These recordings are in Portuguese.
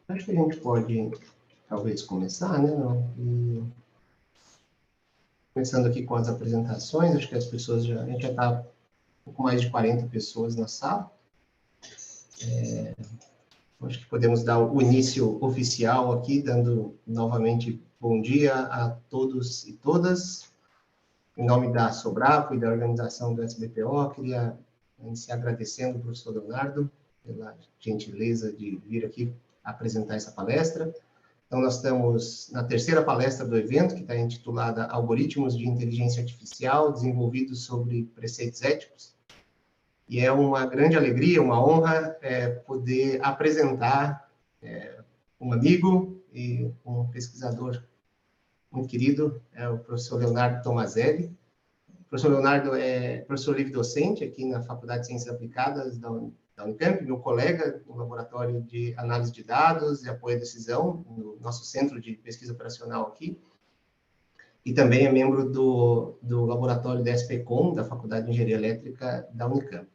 Acho que a gente pode, talvez, começar, né? Começando aqui com as apresentações, acho que as pessoas a gente já está um pouco mais de 40 pessoas na sala. Acho que podemos dar o início oficial aqui, dando novamente bom dia a todos e todas. Em nome da Sobrap e da organização do SBPO, queria iniciar agradecendo ao professor Leonardo pela gentileza de vir aqui apresentar essa palestra. Então, nós estamos na terceira palestra do evento, que está intitulada Algoritmos de Inteligência Artificial desenvolvidos sobre preceitos éticos. E é uma grande alegria, uma honra poder apresentar um amigo e um pesquisador muito querido, o professor Leonardo Tomazelli. O professor Leonardo é professor livre-docente aqui na Faculdade de Ciências Aplicadas da Unicamp, meu colega no Laboratório de Análise de Dados e Apoio à Decisão, no nosso Centro de Pesquisa Operacional aqui, e também é membro do Laboratório da SPCOM, da Faculdade de Engenharia Elétrica da Unicamp.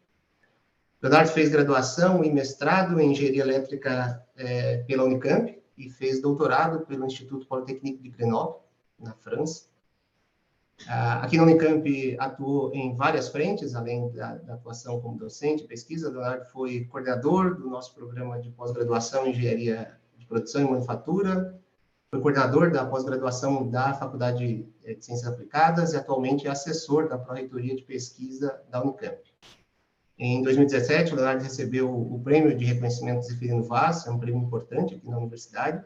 Leonardo fez graduação e mestrado em Engenharia Elétrica pela Unicamp e fez doutorado pelo Instituto Politécnique de Grenoble, na França. Aqui na Unicamp atuou em várias frentes, além da atuação como docente e pesquisa. Leonardo foi coordenador do nosso programa de pós-graduação em Engenharia de Produção e Manufatura, foi coordenador da pós-graduação da Faculdade de Ciências Aplicadas e atualmente é assessor da Pró-Reitoria de Pesquisa da Unicamp. Em 2017, o Leonardo recebeu o Prêmio de Reconhecimento Zeferino Vaz, é um prêmio importante aqui na universidade,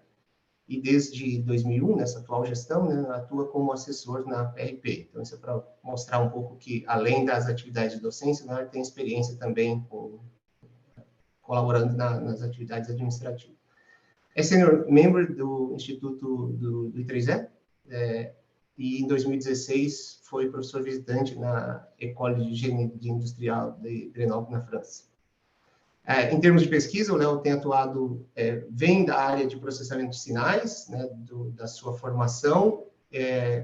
e desde 2001, nessa atual gestão, né, atua como assessor na PRP. Então, isso é para mostrar um pouco que, além das atividades de docência, o Leonardo tem experiência também colaborando nas atividades administrativas. É senior member do Instituto do I3E, e em 2016 foi professor visitante na École de Génie Industrial de Grenoble, na França. Em termos de pesquisa, o Léo tem atuado, vem da área de processamento de sinais, né, da sua formação,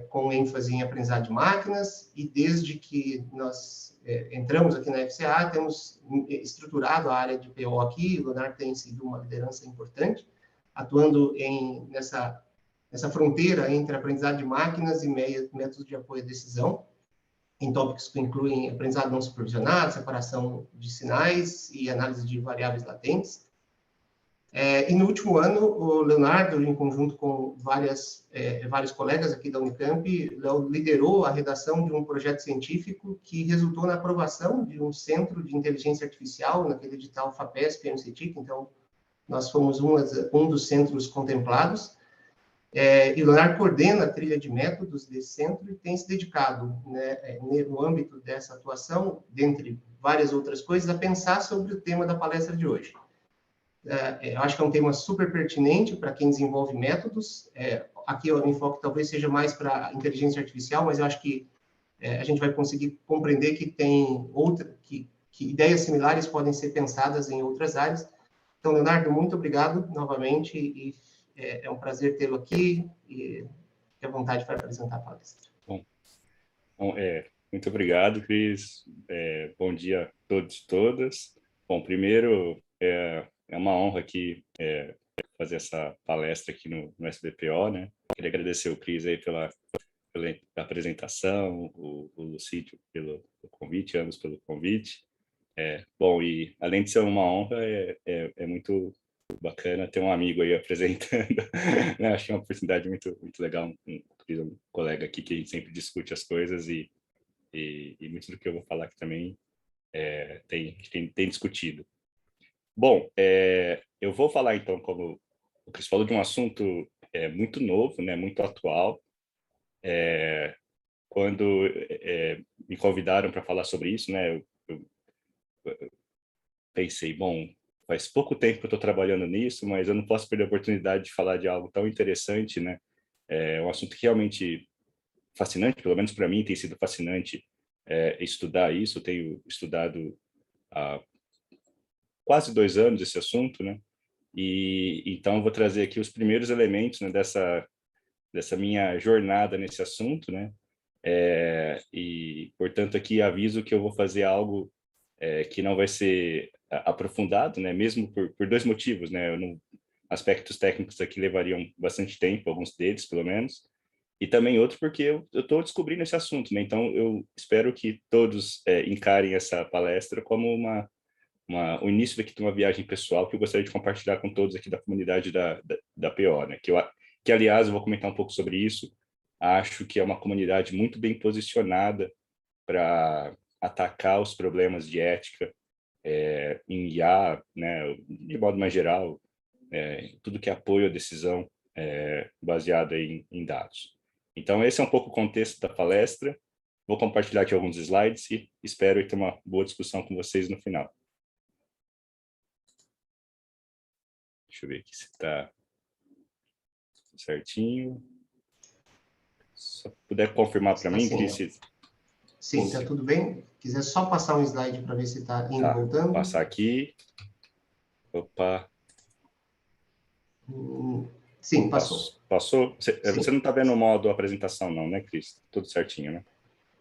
com ênfase em aprendizado de máquinas, e desde que nós entramos aqui na FCA, temos estruturado a área de PO aqui. O Leonardo tem sido uma liderança importante, atuando nessa fronteira entre aprendizado de máquinas e métodos de apoio à decisão, em tópicos que incluem aprendizado não supervisionado, separação de sinais e análise de variáveis latentes. E no último ano, o Leonardo, em conjunto com vários colegas aqui da Unicamp, liderou a redação de um projeto científico que resultou na aprovação de um centro de inteligência artificial, naquele edital FAPESP-MCTIC. Então, nós fomos um dos centros contemplados. E o Leonardo coordena a trilha de métodos desse centro e tem se dedicado, né, no âmbito dessa atuação, dentre várias outras coisas, a pensar sobre o tema da palestra de hoje. Eu acho que é um tema super pertinente para quem desenvolve métodos. Aqui o enfoque talvez seja mais para a inteligência artificial, mas eu acho que a gente vai conseguir compreender que tem que ideias similares podem ser pensadas em outras áreas. Então, Leonardo, muito obrigado novamente e é um prazer tê-lo aqui e fique à vontade para apresentar a palestra. Bom, muito obrigado, Cris. Bom dia a todos e todas. Bom, primeiro, é uma honra aqui fazer essa palestra aqui no SBPO, né? Queria agradecer o Cris aí pela apresentação, o Lucídio pelo convite, ambos pelo convite. Bom, e além de ser uma honra, é muito bacana ter um amigo aí apresentando, né? Acho que é uma oportunidade muito, muito legal, um colega aqui que a gente sempre discute as coisas e muito do que eu vou falar aqui também tem discutido. Bom, eu vou falar então, como o Cris falou, de um assunto muito novo, né? Muito atual. Quando me convidaram para falar sobre isso, né? Eu pensei, bom, faz pouco tempo que eu estou trabalhando nisso, mas eu não posso perder a oportunidade de falar de algo tão interessante, né? É um assunto realmente fascinante, pelo menos para mim tem sido fascinante estudar isso. Eu tenho estudado há quase 2 anos esse assunto, né? E então eu vou trazer aqui os primeiros elementos, né, dessa minha jornada nesse assunto, né? E, portanto, aqui aviso que eu vou fazer algo que não vai ser aprofundado, né? Mesmo por 2 motivos, né? aspectos técnicos aqui levariam bastante tempo, alguns deles, pelo menos, e também outro porque eu estou descobrindo esse assunto, né? Então, eu espero que todos encarem essa palestra como o início daqui de uma viagem pessoal que eu gostaria de compartilhar com todos aqui da comunidade da PO, né? Que, aliás, eu vou comentar um pouco sobre isso. Acho que é uma comunidade muito bem posicionada para atacar os problemas de ética em IA, né? De modo mais geral, tudo que é apoio à decisão baseada em dados. Então, esse é um pouco o contexto da palestra. Vou compartilhar aqui alguns slides e espero ter uma boa discussão com vocês no final. Deixa eu ver aqui se está certinho. Se puder confirmar para mim, Cris. Sim, está tudo bem. Quiser só passar um slide para ver se está indo e voltando. Vou passar aqui. Opa. Sim, passou. Passou? Você não está vendo o modo apresentação, não, né, Cris? Tudo certinho, né?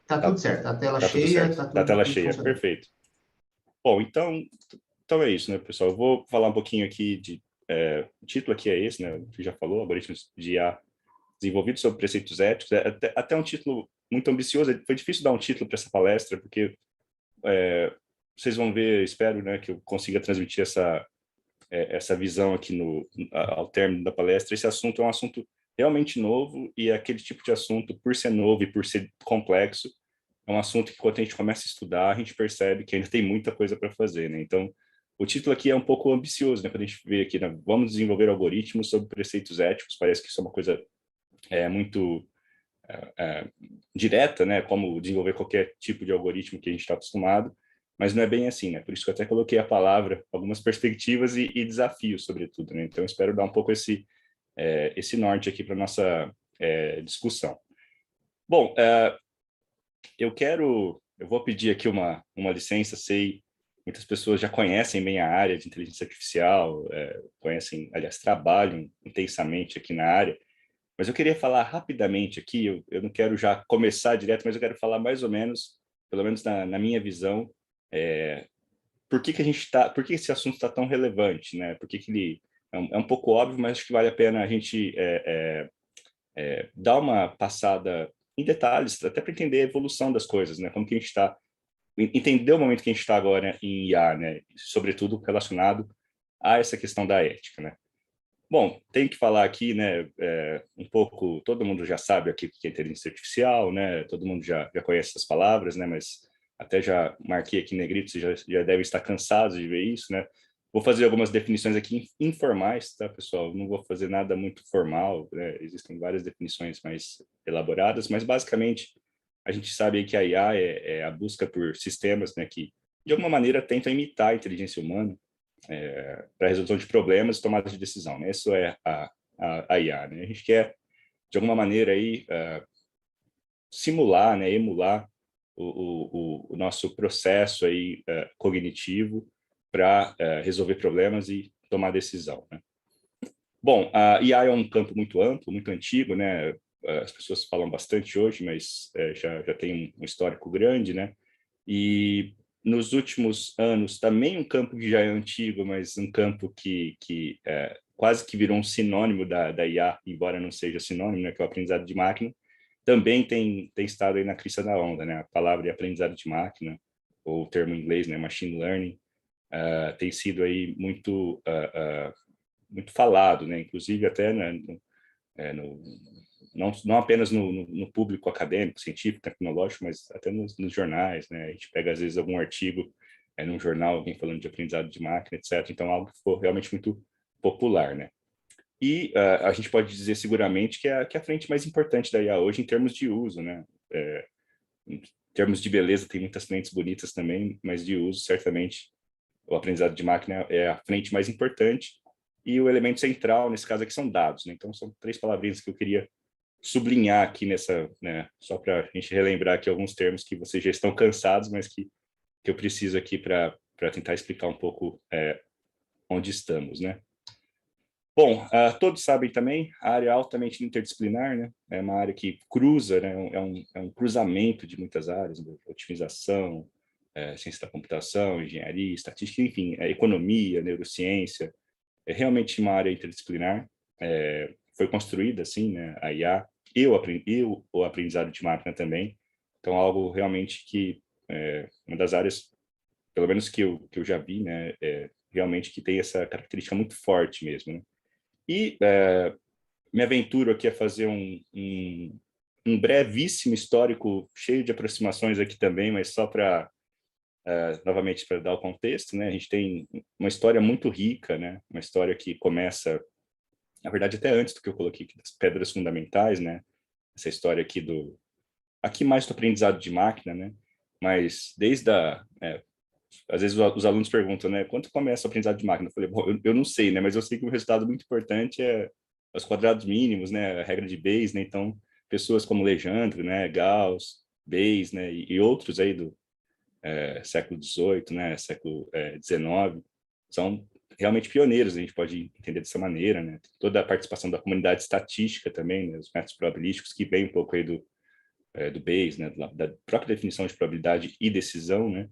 Está tudo certo. A tela cheia. Está tudo certo. Tela cheia, perfeito. Bom, então é isso, né, pessoal? Eu vou falar um pouquinho aqui de... o título aqui é esse, né? Que já falou, algoritmos de IA desenvolvidos sobre preceitos éticos. Até um título muito ambicioso. Foi difícil dar um título para essa palestra, porque vocês vão ver, espero, né, que eu consiga transmitir essa visão aqui ao término da palestra. Esse assunto é um assunto realmente novo e aquele tipo de assunto, por ser novo e por ser complexo, é um assunto que quando a gente começa a estudar, a gente percebe que ainda tem muita coisa para fazer, né? Então, o título aqui é um pouco ambicioso, né? Quando a gente vê aqui, né? Vamos desenvolver algoritmos sobre preceitos éticos, parece que isso é uma coisa muito direta, né? Como desenvolver qualquer tipo de algoritmo que a gente está acostumado, mas não é bem assim, né? Por isso que eu até coloquei a palavra, algumas perspectivas e desafios, sobretudo, né? Então, espero dar um pouco esse norte aqui para nossa discussão. Bom, eu vou pedir aqui uma licença, sei, muitas pessoas já conhecem bem a área de inteligência artificial, conhecem, aliás, trabalham intensamente aqui na área, mas eu queria falar rapidamente aqui, eu não quero já começar direto, mas eu quero falar mais ou menos, pelo menos na minha visão, por que esse assunto está tão relevante, né? Por que ele é um pouco óbvio, mas acho que vale a pena a gente dar uma passada em detalhes, até para entender a evolução das coisas, né? Como que a gente está, entender o momento que a gente está agora em IA, né? Sobretudo relacionado a essa questão da ética, né? Bom, tenho que falar aqui, né, um pouco, todo mundo já sabe aqui o que é inteligência artificial, né, todo mundo já conhece essas palavras, né, mas até já marquei aqui em negrito, vocês já devem estar cansados de ver isso, né. Vou fazer algumas definições aqui informais, tá, pessoal? Não vou fazer nada muito formal, né, existem várias definições mais elaboradas, mas basicamente a gente sabe aí que a IA é a busca por sistemas, né, que de alguma maneira tentam imitar a inteligência humana, para resolução de problemas e tomada de decisão, né? Isso é a IA, né? A gente quer, de alguma maneira, aí, simular, né? Emular o nosso processo aí, cognitivo para resolver problemas e tomar decisão, né? Bom, a IA é um campo muito amplo, muito antigo, né? As pessoas falam bastante hoje, mas já tem um histórico grande, né? E nos últimos anos, também um campo que já é antigo, mas um campo que quase que virou um sinônimo da IA, embora não seja sinônimo, né, que é o aprendizado de máquina, também tem estado aí na crista da onda, né? A palavra de aprendizado de máquina, ou o termo em inglês, né, machine learning, tem sido aí muito falado, né? Inclusive até não apenas no público acadêmico, científico, tecnológico, mas até nos jornais, né? A gente pega, às vezes, algum artigo num jornal, alguém falando de aprendizado de máquina, etc. Então, algo que ficou realmente muito popular, né? E a gente pode dizer seguramente que é a frente mais importante da IA hoje em termos de uso, né? Em termos de beleza, tem muitas frentes bonitas também, mas de uso, certamente, o aprendizado de máquina é a frente mais importante e o elemento central, nesse caso aqui, são dados, né? Então, são 3 palavrinhas que eu queria sublinhar aqui nessa, né, só para a gente relembrar aqui alguns termos que vocês já estão cansados, mas que eu preciso aqui para tentar explicar um pouco onde estamos, né? Bom, todos sabem também, a área é altamente interdisciplinar, né? É uma área que cruza, né? É um cruzamento de muitas áreas, né? Otimização, ciência da computação, engenharia, estatística, enfim, economia, neurociência, é realmente uma área interdisciplinar, foi construída assim, né, a IA e o aprendizado de máquina também. Então, algo realmente que uma das áreas, pelo menos que eu já vi, né, realmente que tem essa característica muito forte mesmo, né? E me aventuro aqui a fazer um brevíssimo histórico, cheio de aproximações aqui também, mas só para, novamente, para dar o contexto, né? A gente tem uma história muito rica, né? Uma história que começa, na verdade, até antes do que eu coloquei aqui, das pedras fundamentais, né? Essa história aqui mais do aprendizado de máquina, né? Mas desde às vezes os alunos perguntam, né? Quanto começa o aprendizado de máquina? Eu falei, bom, eu não sei, né? Mas eu sei que um resultado muito importante é os quadrados mínimos, né? A regra de Bayes, né? Então, pessoas como Legendre, né? Gauss, Bayes, né? E outros aí do século XVIII, né? Século XIX, são realmente pioneiros, a gente pode entender dessa maneira, né? Toda a participação da comunidade estatística também, né? Os métodos probabilísticos, que vem um pouco aí do Bayes, né? Da própria definição de probabilidade e decisão, né?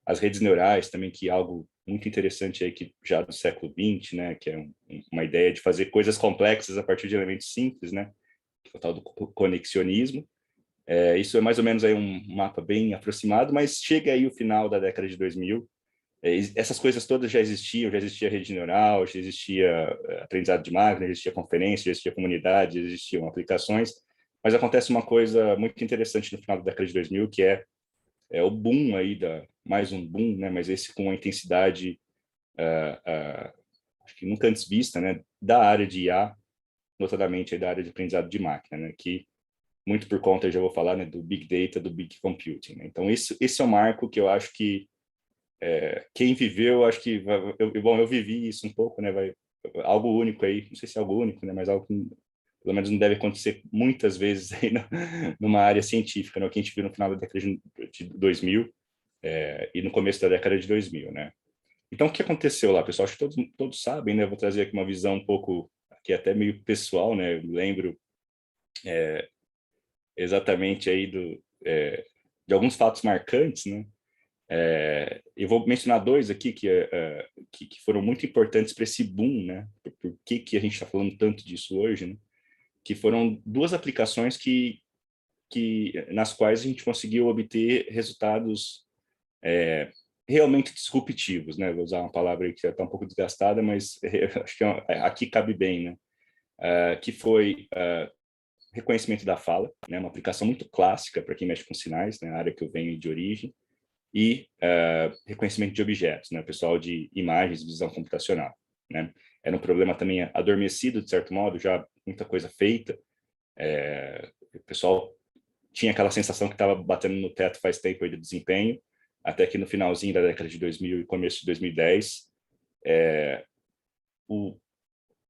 As redes neurais também, que é algo muito interessante aí que já do século XX, né? Que é uma ideia de fazer coisas complexas a partir de elementos simples, né? Que é o tal do conexionismo. Isso é mais ou menos aí um mapa bem aproximado, mas chega aí o final da década de 2000. Essas coisas todas já existia rede neural, já existia aprendizado de máquina, já existia conferência, já existia comunidade, já existiam aplicações, mas acontece uma coisa muito interessante no final da década de 2000, que é o boom aí, mais um boom, né, mas esse com uma intensidade acho que nunca antes vista, né, da área de IA, notadamente aí da área de aprendizado de máquina, né, que muito por conta, já vou falar, né, do Big Data, do Big Computing, né? Então, esse é um marco que eu acho que quem viveu, acho que... Bom, eu vivi isso um pouco, né? Algo único aí, não sei se é algo único, né? Mas algo que, pelo menos, não deve acontecer muitas vezes aí numa área científica, né? O que a gente viu no final da década de 2000 e no começo da década de 2000, né? Então, o que aconteceu lá, pessoal? Acho que todos sabem, né? Eu vou trazer aqui uma visão um pouco, que é até meio pessoal, né? Eu lembro exatamente aí de alguns fatos marcantes, né? Eu vou mencionar dois aqui que foram muito importantes para esse boom, né? Por que a gente está falando tanto disso hoje, né? Que foram duas aplicações nas quais a gente conseguiu obter resultados realmente disruptivos, né? Vou usar uma palavra aí que já está um pouco desgastada, mas acho que aqui cabe bem, né? Que foi reconhecimento da fala, né? Uma aplicação muito clássica para quem mexe com sinais, né? A área que eu venho de origem, e reconhecimento de objetos, né? O pessoal de imagens, visão computacional, né? Era um problema também adormecido, de certo modo, já muita coisa feita. O pessoal tinha aquela sensação que estava batendo no teto faz tempo aí de desempenho, até que no finalzinho da década de 2000 e começo de 2010,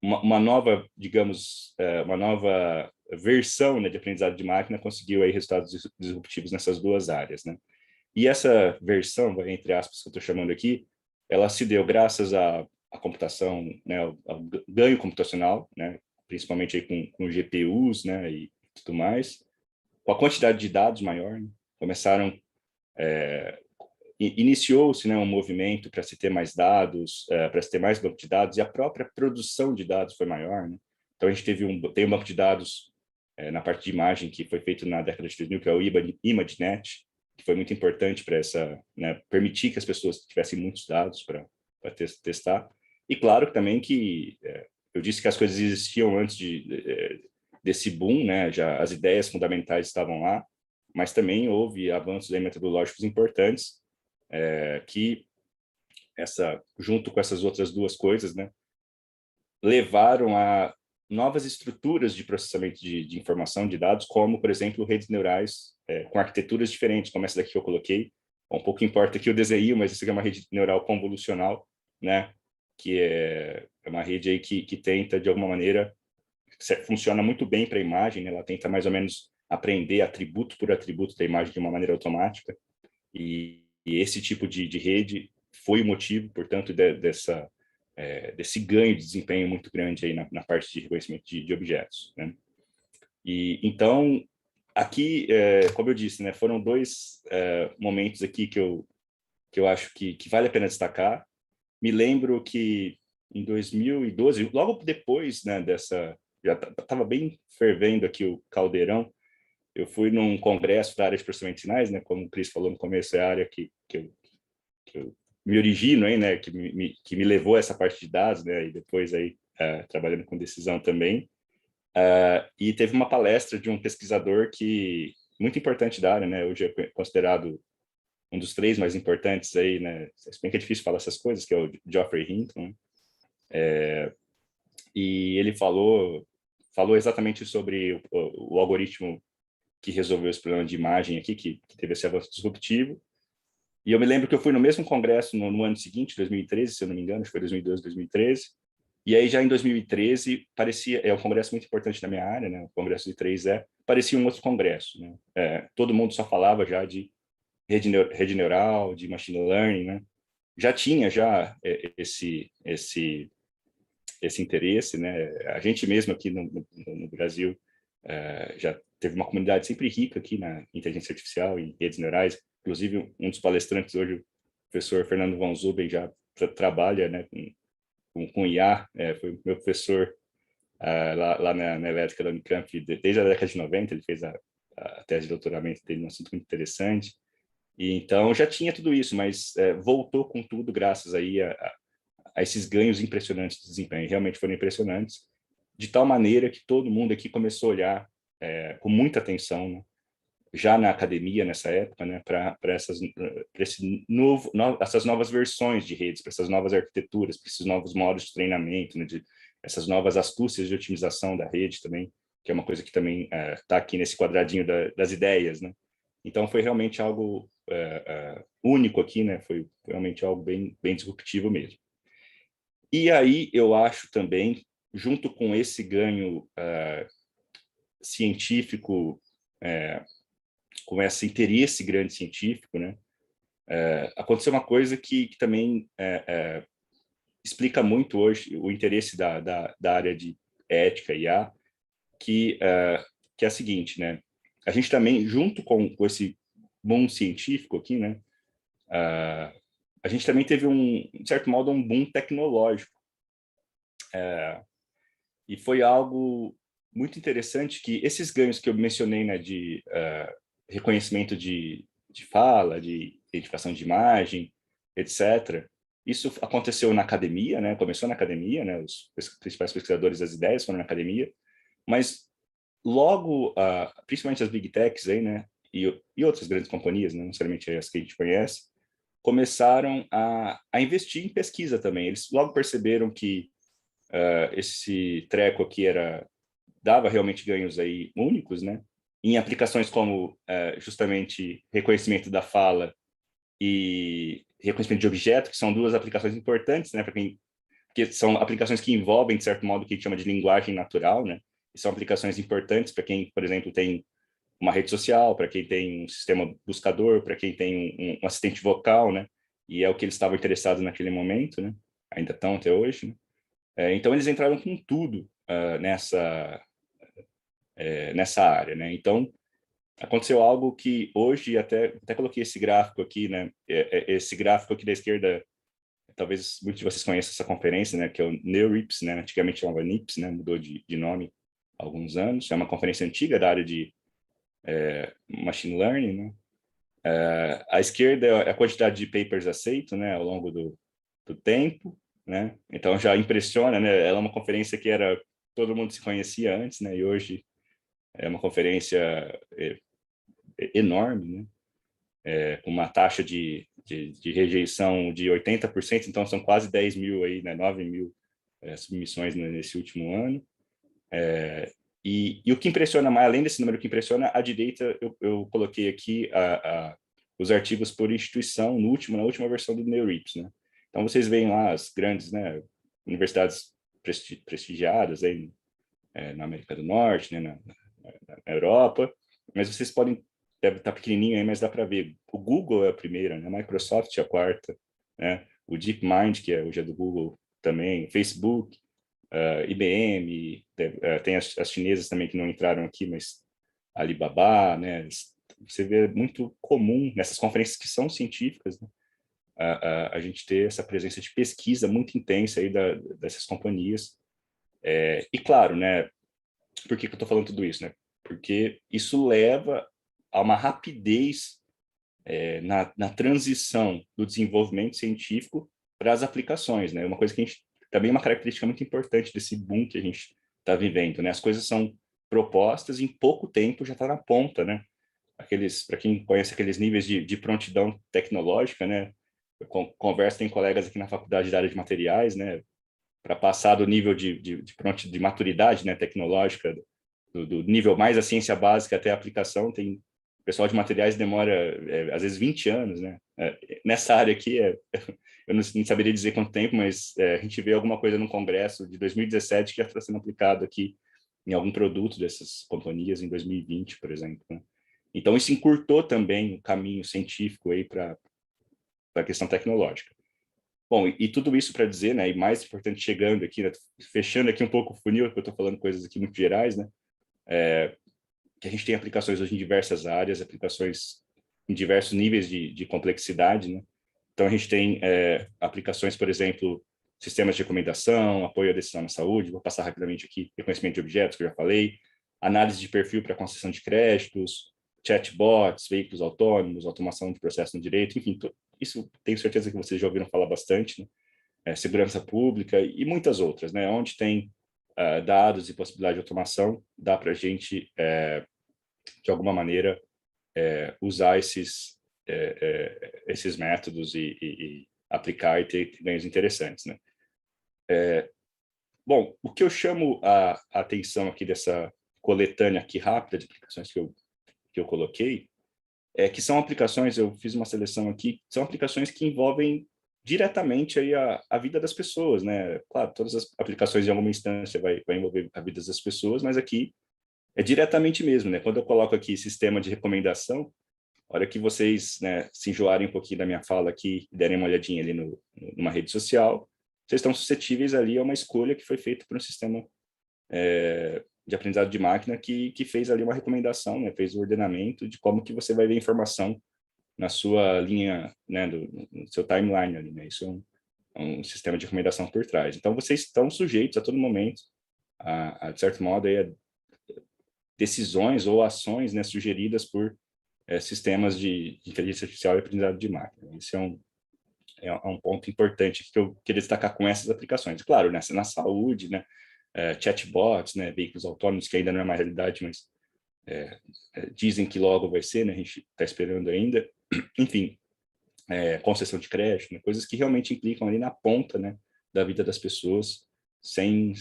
uma nova, digamos, uma nova versão, né, de aprendizado de máquina conseguiu aí resultados disruptivos nessas duas áreas, né? E essa versão, entre aspas, que eu estou chamando aqui, ela se deu graças à computação, né, ao ganho computacional, né, principalmente aí com GPUs, né, e tudo mais, com a quantidade de dados maior, né, iniciou-se, né, um movimento para se ter mais dados, para se ter mais banco de dados, e a própria produção de dados foi maior, né? Então a gente tem um banco de dados na parte de imagem que foi feito na década de 2000, que é o ImageNet, que foi muito importante para né, permitir que as pessoas tivessem muitos dados para testar. E claro também que eu disse que as coisas existiam antes desse boom, né? Já as ideias fundamentais estavam lá, mas também houve avanços metodológicos importantes que junto com essas outras duas coisas, né, levaram a novas estruturas de processamento de informação, de dados, como, por exemplo, redes neurais com arquiteturas diferentes, como essa daqui que eu coloquei. Um pouco importa que eu desenhei, mas isso aqui é uma rede neural convolucional, né, que é uma rede aí que tenta, de alguma maneira, funciona muito bem para a imagem, né, ela tenta mais ou menos aprender atributo por atributo da imagem de uma maneira automática, e esse tipo de rede foi o motivo, portanto, desse ganho de desempenho muito grande aí na parte de reconhecimento de objetos, né? E então aqui, como eu disse, né, foram dois momentos aqui que eu acho que vale a pena destacar. Me lembro que em 2012, logo depois, né, já estava bem fervendo aqui o caldeirão. Eu fui num congresso da área de processamentos finais, né, como o Cris falou no começo, é a área que eu me origino, aí, né, que me levou a essa parte de dados, né, e depois aí trabalhando com decisão também. E teve uma palestra de um pesquisador que muito importante da área, né, hoje é considerado um dos 3 mais importantes aí, né, se bem que é difícil falar essas coisas, que é o Geoffrey Hinton, né? E ele falou exatamente sobre o algoritmo que resolveu esse problema de imagem aqui, que teve esse avanço disruptivo. E eu me lembro que eu fui no mesmo congresso no ano seguinte, 2013, se eu não me engano, acho que foi 2012, 2013. E aí, já em 2013, parecia... É um congresso muito importante na minha área, né? O congresso de 3E. Parecia um outro congresso, né? Todo mundo só falava já de rede neural, de machine learning, né? Já tinha esse interesse, né? A gente mesmo aqui no Brasil já teve uma comunidade sempre rica aqui na inteligência artificial e redes neurais. Inclusive, um dos palestrantes hoje, o professor Fernando von Zuben, já trabalha, né, com IA, foi meu professor lá na elétrica da Unicamp desde a década de 90, ele fez a tese de doutoramento dele num assunto muito interessante. E então já tinha tudo isso, mas voltou com tudo graças aí a esses ganhos impressionantes de desempenho. Realmente foram impressionantes, de tal maneira que todo mundo aqui começou a olhar com muita atenção, né, já na academia nessa época, né, para essas novas versões de redes, para essas novas arquiteturas, para esses novos modos de treinamento, né, essas novas astúcias de otimização da rede também, que é uma coisa que também está aqui nesse quadradinho das ideias, né. Então foi realmente algo único aqui, né, foi realmente algo bem disruptivo mesmo. E aí eu acho também, junto com esse ganho científico, com esse interesse grande científico, né, aconteceu uma coisa que também explica muito hoje o interesse da área de ética e IA, que é a seguinte, né, a gente também, junto com esse boom científico aqui, né, a gente também teve de certo modo, um boom tecnológico. E foi algo muito interessante que esses ganhos que eu mencionei, né, de reconhecimento de fala, de identificação de imagem, etc., isso aconteceu na academia, né, começou na academia, né, os principais pesquisadores das ideias foram na academia, mas logo, principalmente as big techs aí, né, e outras grandes companhias, não necessariamente as que a gente conhece, começaram a investir em pesquisa também. Eles logo perceberam que esse treco aqui dava realmente ganhos aí únicos, né? Em aplicações como justamente reconhecimento da fala e reconhecimento de objeto, que são 2 aplicações importantes, né? Porque são aplicações que envolvem, de certo modo, o que a gente chama de linguagem natural, né? E são aplicações importantes para quem, por exemplo, tem uma rede social, para quem tem um sistema buscador, para quem tem um assistente vocal, né? E é o que eles estavam interessados naquele momento, né? Ainda estão até hoje, né? Então, eles entraram com tudo nessa área, né? Então, aconteceu algo que hoje, até coloquei esse gráfico aqui, né? Esse gráfico aqui da esquerda, talvez muitos de vocês conheçam essa conferência, né? Que é o NeurIPS, né? Antigamente chamava NIPS, né? Mudou de nome há alguns anos. É uma conferência antiga da área de Machine Learning, né? À esquerda é a quantidade de papers aceito, né? Ao longo do tempo, né? Então já impressiona, né? Ela é uma conferência que todo mundo se conhecia antes, né? E hoje é uma conferência enorme, né? Com uma taxa de rejeição de 80%, então são quase 10 mil aí, né? 9 mil submissões nesse último ano. E o que impressiona mais, além desse número que impressiona, à direita eu coloquei aqui os artigos por instituição na última versão do NeurIPS, né? Então vocês veem lá as grandes, né, universidades prestigiadas aí, na América do Norte, né, na Europa, mas vocês deve estar pequenininho aí, mas dá para ver. O Google é a primeira, né? A Microsoft é a quarta, né? O DeepMind, que hoje é do Google também, Facebook, IBM, tem as chinesas também que não entraram aqui, mas Alibaba, né? Você vê muito comum nessas conferências que são científicas, né? a gente ter essa presença de pesquisa muito intensa aí dessas companhias. E claro, né, por que eu estou falando tudo isso, né? Porque isso leva a uma rapidez na transição do desenvolvimento científico para as aplicações, né? Uma coisa que a gente também é uma característica muito importante desse boom que a gente está vivendo, né? As coisas são propostas e em pouco tempo já está na ponta, né? Para quem conhece aqueles níveis de prontidão tecnológica, né? Eu converso, tem colegas aqui na faculdade da área de materiais, né? Para passar do nível de maturidade, né, tecnológica, do nível mais a ciência básica até a aplicação, tem o pessoal de materiais demora, às vezes, 20 anos, né? Nessa área aqui, eu não saberia dizer quanto tempo, mas a gente vê alguma coisa no congresso de 2017 que já está sendo aplicado aqui em algum produto dessas companhias em 2020, por exemplo, né? Então, isso encurtou também o caminho científico aí para a questão tecnológica. Bom, e tudo isso para dizer, né, e mais importante, chegando aqui, né, fechando aqui um pouco o funil, porque eu estou falando coisas aqui muito gerais, né, que a gente tem aplicações hoje em diversas áreas, aplicações em diversos níveis de complexidade, né? Então, a gente tem aplicações, por exemplo, sistemas de recomendação, apoio à decisão na saúde, vou passar rapidamente aqui, reconhecimento de objetos, que eu já falei, análise de perfil para concessão de créditos, chatbots, veículos autônomos, automação de processo no direito, enfim, isso tenho certeza que vocês já ouviram falar bastante, né? Segurança pública e muitas outras, né? Onde tem dados e possibilidade de automação, dá para a gente, de alguma maneira, usar esses métodos e aplicar e ter ganhos interessantes, né? Bom, o que eu chamo a atenção aqui dessa coletânea aqui rápida de aplicações que eu coloquei que são aplicações, eu fiz uma seleção aqui, são aplicações que envolvem diretamente aí a vida das pessoas, né? Claro, todas as aplicações em alguma instância vai envolver a vida das pessoas, mas aqui é diretamente mesmo, né? Quando eu coloco aqui sistema de recomendação, a hora que vocês, né, se enjoarem um pouquinho da minha fala aqui e derem uma olhadinha ali numa rede social, vocês estão suscetíveis ali a uma escolha que foi feita por um sistema de aprendizado de máquina que fez ali uma recomendação, né, fez o ordenamento de como que você vai ver informação na sua linha, né, no seu timeline ali, né? Isso é um sistema de recomendação por trás. Então, vocês estão sujeitos a todo momento de certo modo, aí, a decisões ou ações, né, sugeridas por sistemas de inteligência artificial e aprendizado de máquina. Esse é um ponto importante que eu queria destacar com essas aplicações. Claro, né, na saúde, né, chatbots, né, veículos autônomos, que ainda não é uma realidade, mas dizem que logo vai ser, né, a gente está esperando ainda. Enfim, concessão de crédito, né, coisas que realmente implicam ali na ponta, né, da vida das pessoas, sem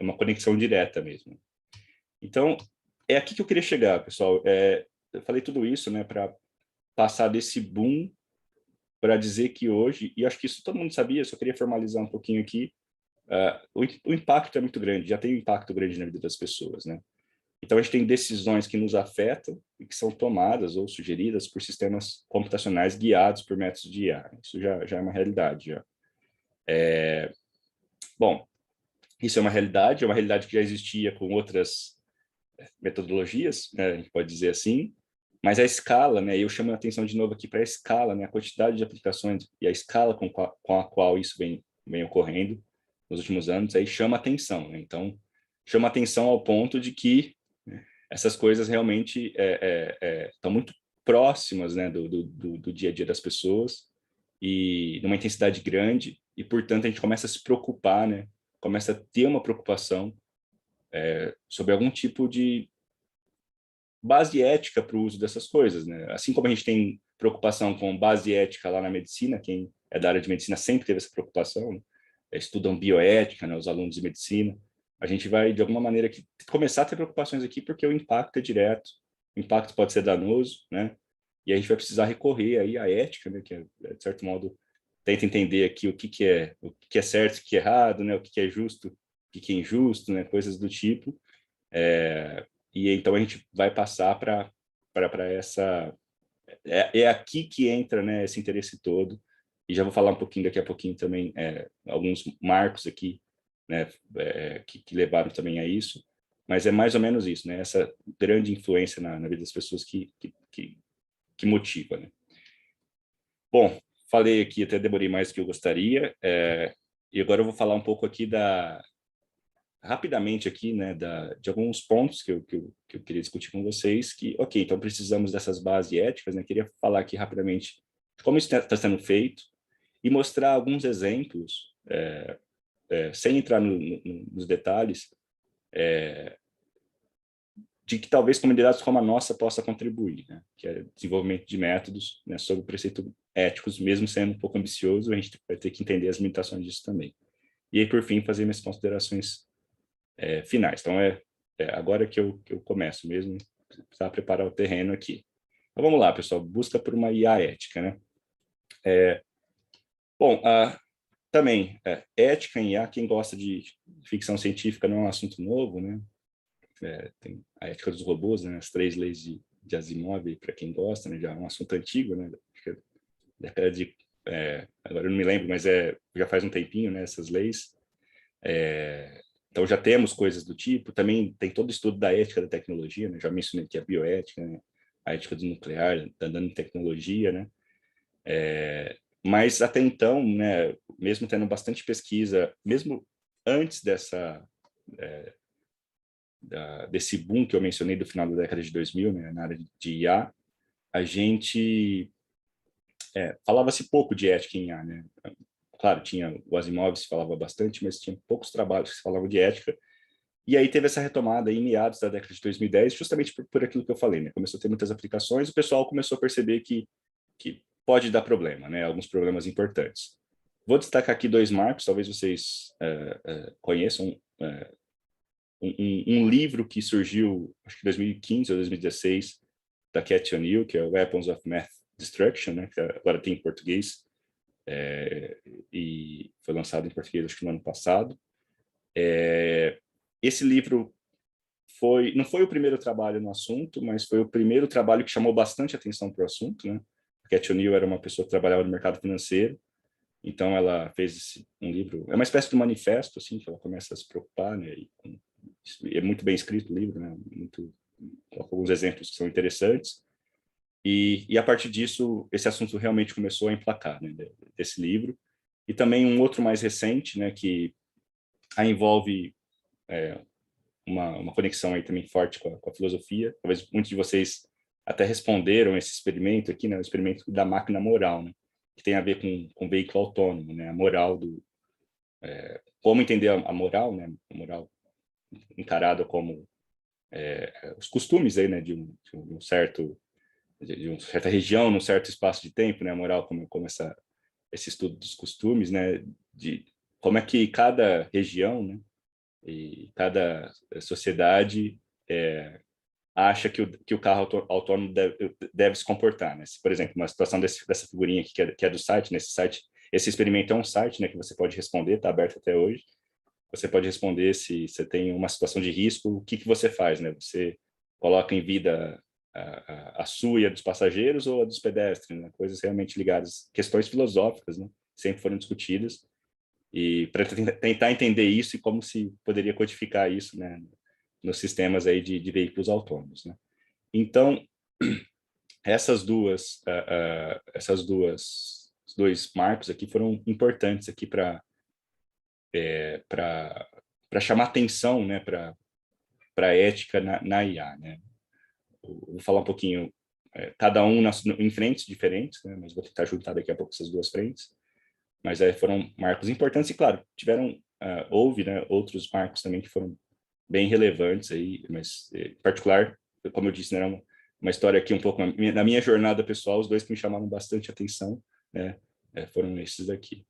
uma conexão direta mesmo. Então, é aqui que eu queria chegar, pessoal. Eu falei tudo isso, né, para passar desse boom para dizer que hoje, e acho que isso todo mundo sabia, só queria formalizar um pouquinho aqui, o impacto é muito grande, já tem um impacto grande na vida das pessoas, né? Então, a gente tem decisões que nos afetam e que são tomadas ou sugeridas por sistemas computacionais guiados por métodos de IA. Isso já é uma realidade. Já. Bom, isso é uma realidade que já existia com outras metodologias, né, a gente pode dizer assim, mas a escala, né, eu chamo a atenção de novo aqui para a escala, né, a quantidade de aplicações e a escala com a qual isso vem ocorrendo nos últimos anos, aí chama atenção, né? Então, chama atenção ao ponto de que essas coisas realmente estão muito próximas, né, do dia a dia das pessoas e numa intensidade grande, e, portanto, a gente começa a se preocupar, né, começa a ter uma preocupação sobre algum tipo de base ética para o uso dessas coisas, né? Assim como a gente tem preocupação com base ética lá na medicina, quem é da área de medicina sempre teve essa preocupação, né? Estudam bioética, né, os alunos de medicina, a gente vai, de alguma maneira, começar a ter preocupações aqui porque o impacto é direto, o impacto pode ser danoso, né? E a gente vai precisar recorrer aí à ética, né, que de certo modo tenta entender aqui o que é certo, o que é errado, né, o que é justo, o que é injusto, né, coisas do tipo. E então a gente vai passar para essa... É aqui que entra, né, esse interesse todo, e já vou falar um pouquinho daqui a pouquinho também, alguns marcos aqui, né, que levaram também a isso, mas é mais ou menos isso, né, essa grande influência na vida das pessoas que motiva, né. Bom, falei aqui, até demorei mais do que eu gostaria, e agora eu vou falar um pouco aqui rapidamente aqui, né, de alguns pontos que eu queria discutir com vocês, ok, então precisamos dessas bases éticas, né, queria falar aqui rapidamente de como isso está sendo feito e mostrar alguns exemplos, sem entrar nos detalhes, de que talvez comunidades como a nossa possa contribuir, né, que é desenvolvimento de métodos, né, sob preceitos éticos, mesmo sendo um pouco ambicioso, a gente vai ter que entender as limitações disso também. E aí, por fim, fazer minhas considerações finais. Então, agora que eu começo mesmo, precisar preparar o terreno aqui. Então, vamos lá, pessoal, busca por uma IA ética, né? Bom, também, ética em IA, quem gosta de ficção científica não é um assunto novo, né? Tem a ética dos robôs, né? As 3 leis de Asimov, para quem gosta, né? Já é um assunto antigo, né? Acho que é década de... agora eu não me lembro, mas já faz um tempinho, né? Essas leis. Então, já temos coisas do tipo. Também tem todo o estudo da ética da tecnologia, né? Já mencionei aqui a bioética, né? A ética do nuclear, da nanotecnologia, né? Mas, até então, né, mesmo tendo bastante pesquisa, mesmo antes desse boom que eu mencionei do final da década de 2000, né, na área de IA, a gente falava-se pouco de ética em IA, né? Claro, tinha o Asimov, se falava bastante, mas tinha poucos trabalhos que se falavam de ética. E aí teve essa retomada em meados da década de 2010, justamente por aquilo que eu falei, né? Começou a ter muitas aplicações, o pessoal começou a perceber que pode dar problema, né? Alguns problemas importantes. Vou destacar aqui 2 marcos, talvez vocês conheçam. Um livro que surgiu, acho que em 2015 ou 2016, da Cathy O'Neil, que é Weapons of Math Destruction, né? Que agora tem em português, e foi lançado em português, acho que no ano passado. Esse livro não foi o primeiro trabalho no assunto, mas foi o primeiro trabalho que chamou bastante atenção para o assunto, né? A Cathy O'Neil era uma pessoa que trabalhava no mercado financeiro, então ela fez um livro, é uma espécie de manifesto, assim, que ela começa a se preocupar, né? É muito bem escrito o livro, né? Com alguns exemplos que são interessantes. E a partir disso, esse assunto realmente começou a emplacar, né? Desse livro. E também um outro mais recente, né? Que a envolve uma conexão aí também forte com a filosofia. Talvez muitos de vocês até responderam esse experimento aqui, né? O experimento da máquina moral, né? Que tem a ver com veículo autônomo, né? A moral como entender a moral, né? A moral encarada como os costumes aí, né? De uma certa região, num certo espaço de tempo, né? A moral como esse estudo dos costumes, né? De como é que cada região, né? E cada sociedade acha que o carro autônomo deve se comportar, né? Se, por exemplo, uma situação dessa figurinha aqui, que é do site, nesse site, esse experimento é um site, né, que você pode responder, está aberto até hoje. Você pode responder se você tem uma situação de risco, o que você faz, né? Você coloca em vida a sua e a dos passageiros ou a dos pedestres, né? Coisas realmente ligadas, questões filosóficas, né? Sempre foram discutidas, e para tentar entender isso e como se poderia codificar isso, né? Nos sistemas aí de veículos autônomos, né? Então, os 2 marcos aqui foram importantes aqui para chamar atenção, né, para a ética na IA, né? Vou falar um pouquinho, cada um em frentes diferentes, né, mas vou tentar juntar daqui a pouco essas 2 frentes. Mas foram marcos importantes e, claro, houve, né, outros marcos também que foram bem relevantes aí, mas em particular, como eu disse, né, era uma história aqui um pouco na minha jornada pessoal, os 2 que me chamaram bastante atenção, né, foram esses aqui.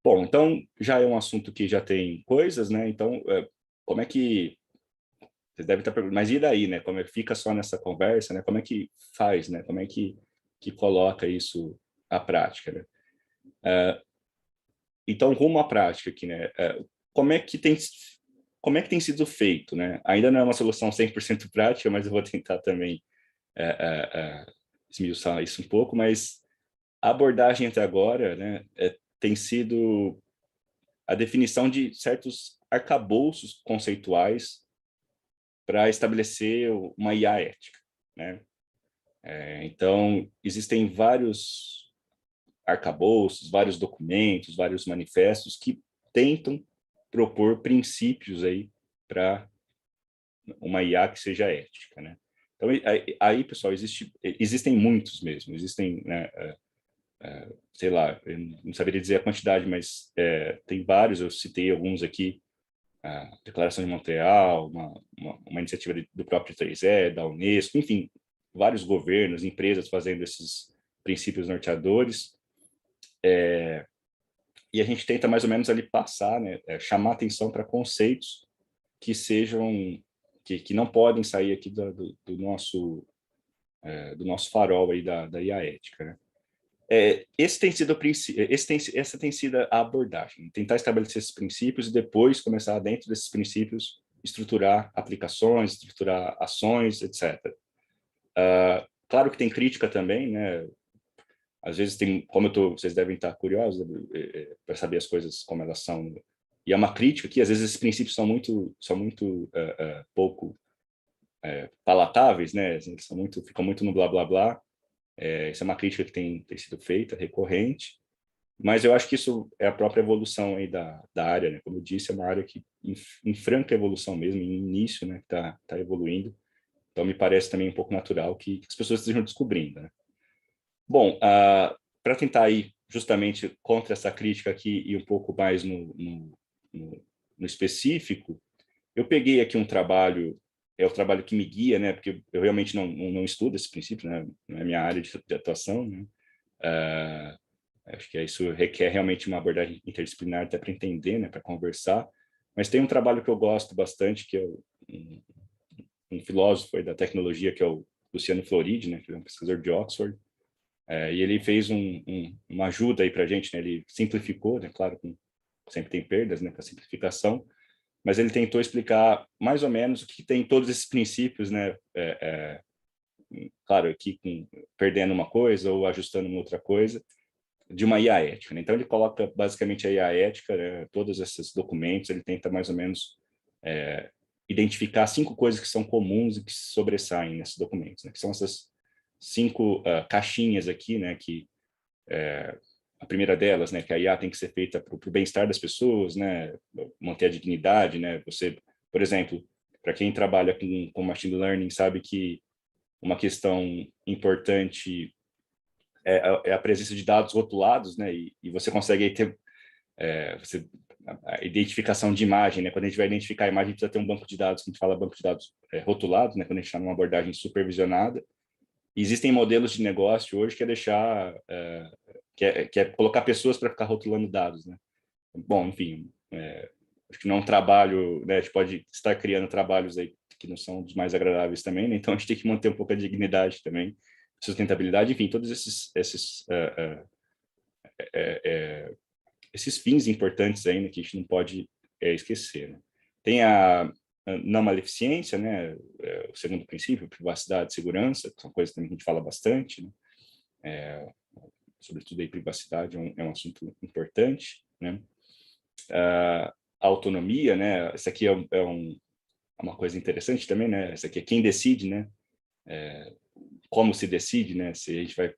Bom, então já é um assunto que já tem coisas, né? Então, como é que você deve estar perguntando, mas e daí, né? Como é que fica só nessa conversa, né? Como é que faz, né? Como é que coloca isso à prática, né? Então, rumo à prática aqui, né? Como é que tem sido feito, né? Ainda não é uma solução 100% prática, mas eu vou tentar também esmiuçar isso um pouco, mas a abordagem até agora, né, tem sido a definição de certos arcabouços conceituais para estabelecer uma IA ética, né? Então, existem vários arcabouços, vários documentos, vários manifestos que tentam propor princípios aí para uma IA que seja ética, né? Então, aí pessoal, existem muitos mesmo, existem, né, sei lá, eu não saberia dizer a quantidade, mas tem vários, eu citei alguns aqui, a Declaração de Montreal, uma iniciativa do próprio 3E, da Unesco, enfim, vários governos, empresas fazendo esses princípios norteadores, e a gente tenta mais ou menos ali passar, né, chamar atenção para conceitos que sejam, que não podem sair aqui do nosso farol aí da IA ética, né? Essa tem sido a abordagem, tentar estabelecer esses princípios e depois começar, dentro desses princípios, estruturar aplicações, estruturar ações, etc. Claro que tem crítica também, né? Às vezes tem, vocês devem estar curiosos para saber as coisas como elas são, e é uma crítica que às vezes esses princípios são muito pouco palatáveis, né? Eles ficam muito no blá blá blá. Essa é uma crítica que tem sido feita, recorrente, mas eu acho que isso é a própria evolução aí da área, né? Como eu disse, é uma área que em franca evolução mesmo, em início, né? Que tá evoluindo. Então, me parece também um pouco natural que as pessoas estejam descobrindo, né? Bom, para tentar ir justamente contra essa crítica aqui e um pouco mais no específico, eu peguei aqui um trabalho, é o trabalho que me guia, né? Porque eu realmente não estudo esse princípio, né? Não é minha área de atuação, né? Acho que isso requer realmente uma abordagem interdisciplinar até para entender, né? Para conversar. Mas tem um trabalho que eu gosto bastante, que é um filósofo aí da tecnologia, que é o Luciano Floridi, né? Que é um pesquisador de Oxford. E ele fez uma ajuda aí para a gente, né? Ele simplificou, né? Claro, sempre tem perdas, né? Com a simplificação, mas ele tentou explicar mais ou menos o que tem todos esses princípios, né? Claro, aqui perdendo uma coisa ou ajustando uma outra coisa, de uma IA ética, né? Então ele coloca basicamente a IA ética, né? Todos esses documentos, ele tenta mais ou menos identificar 5 coisas que são comuns e que se sobressaem nesses documentos, né? Que são essas 5 caixinhas aqui, né? Que a primeira delas, né, que a IA tem que ser feita para o bem-estar das pessoas, né, manter a dignidade, né, você, por exemplo, para quem trabalha com machine learning, sabe que uma questão importante é a presença de dados rotulados, né, e você consegue ter a identificação de imagem, né, quando a gente vai identificar a imagem, precisa ter um banco de dados, que a gente fala banco de dados rotulados, né, quando a gente está numa abordagem supervisionada. E existem modelos de negócio hoje que é deixar que é colocar pessoas para ficar rotulando dados, né? Bom, enfim, acho que não é um trabalho, né? A gente pode estar criando trabalhos aí que não são dos mais agradáveis também, né? Então a gente tem que manter um pouco a dignidade também, sustentabilidade, enfim, todos esses fins importantes ainda que a gente não pode esquecer, né? Tem a não maleficência, né? O segundo princípio, privacidade e segurança, que são coisas também que a gente fala bastante, né? Sobretudo aí privacidade é um assunto importante, né? A autonomia, né? Essa aqui é uma coisa interessante também, né? Essa aqui é quem decide, né? Como se decide, né? Se a gente vai,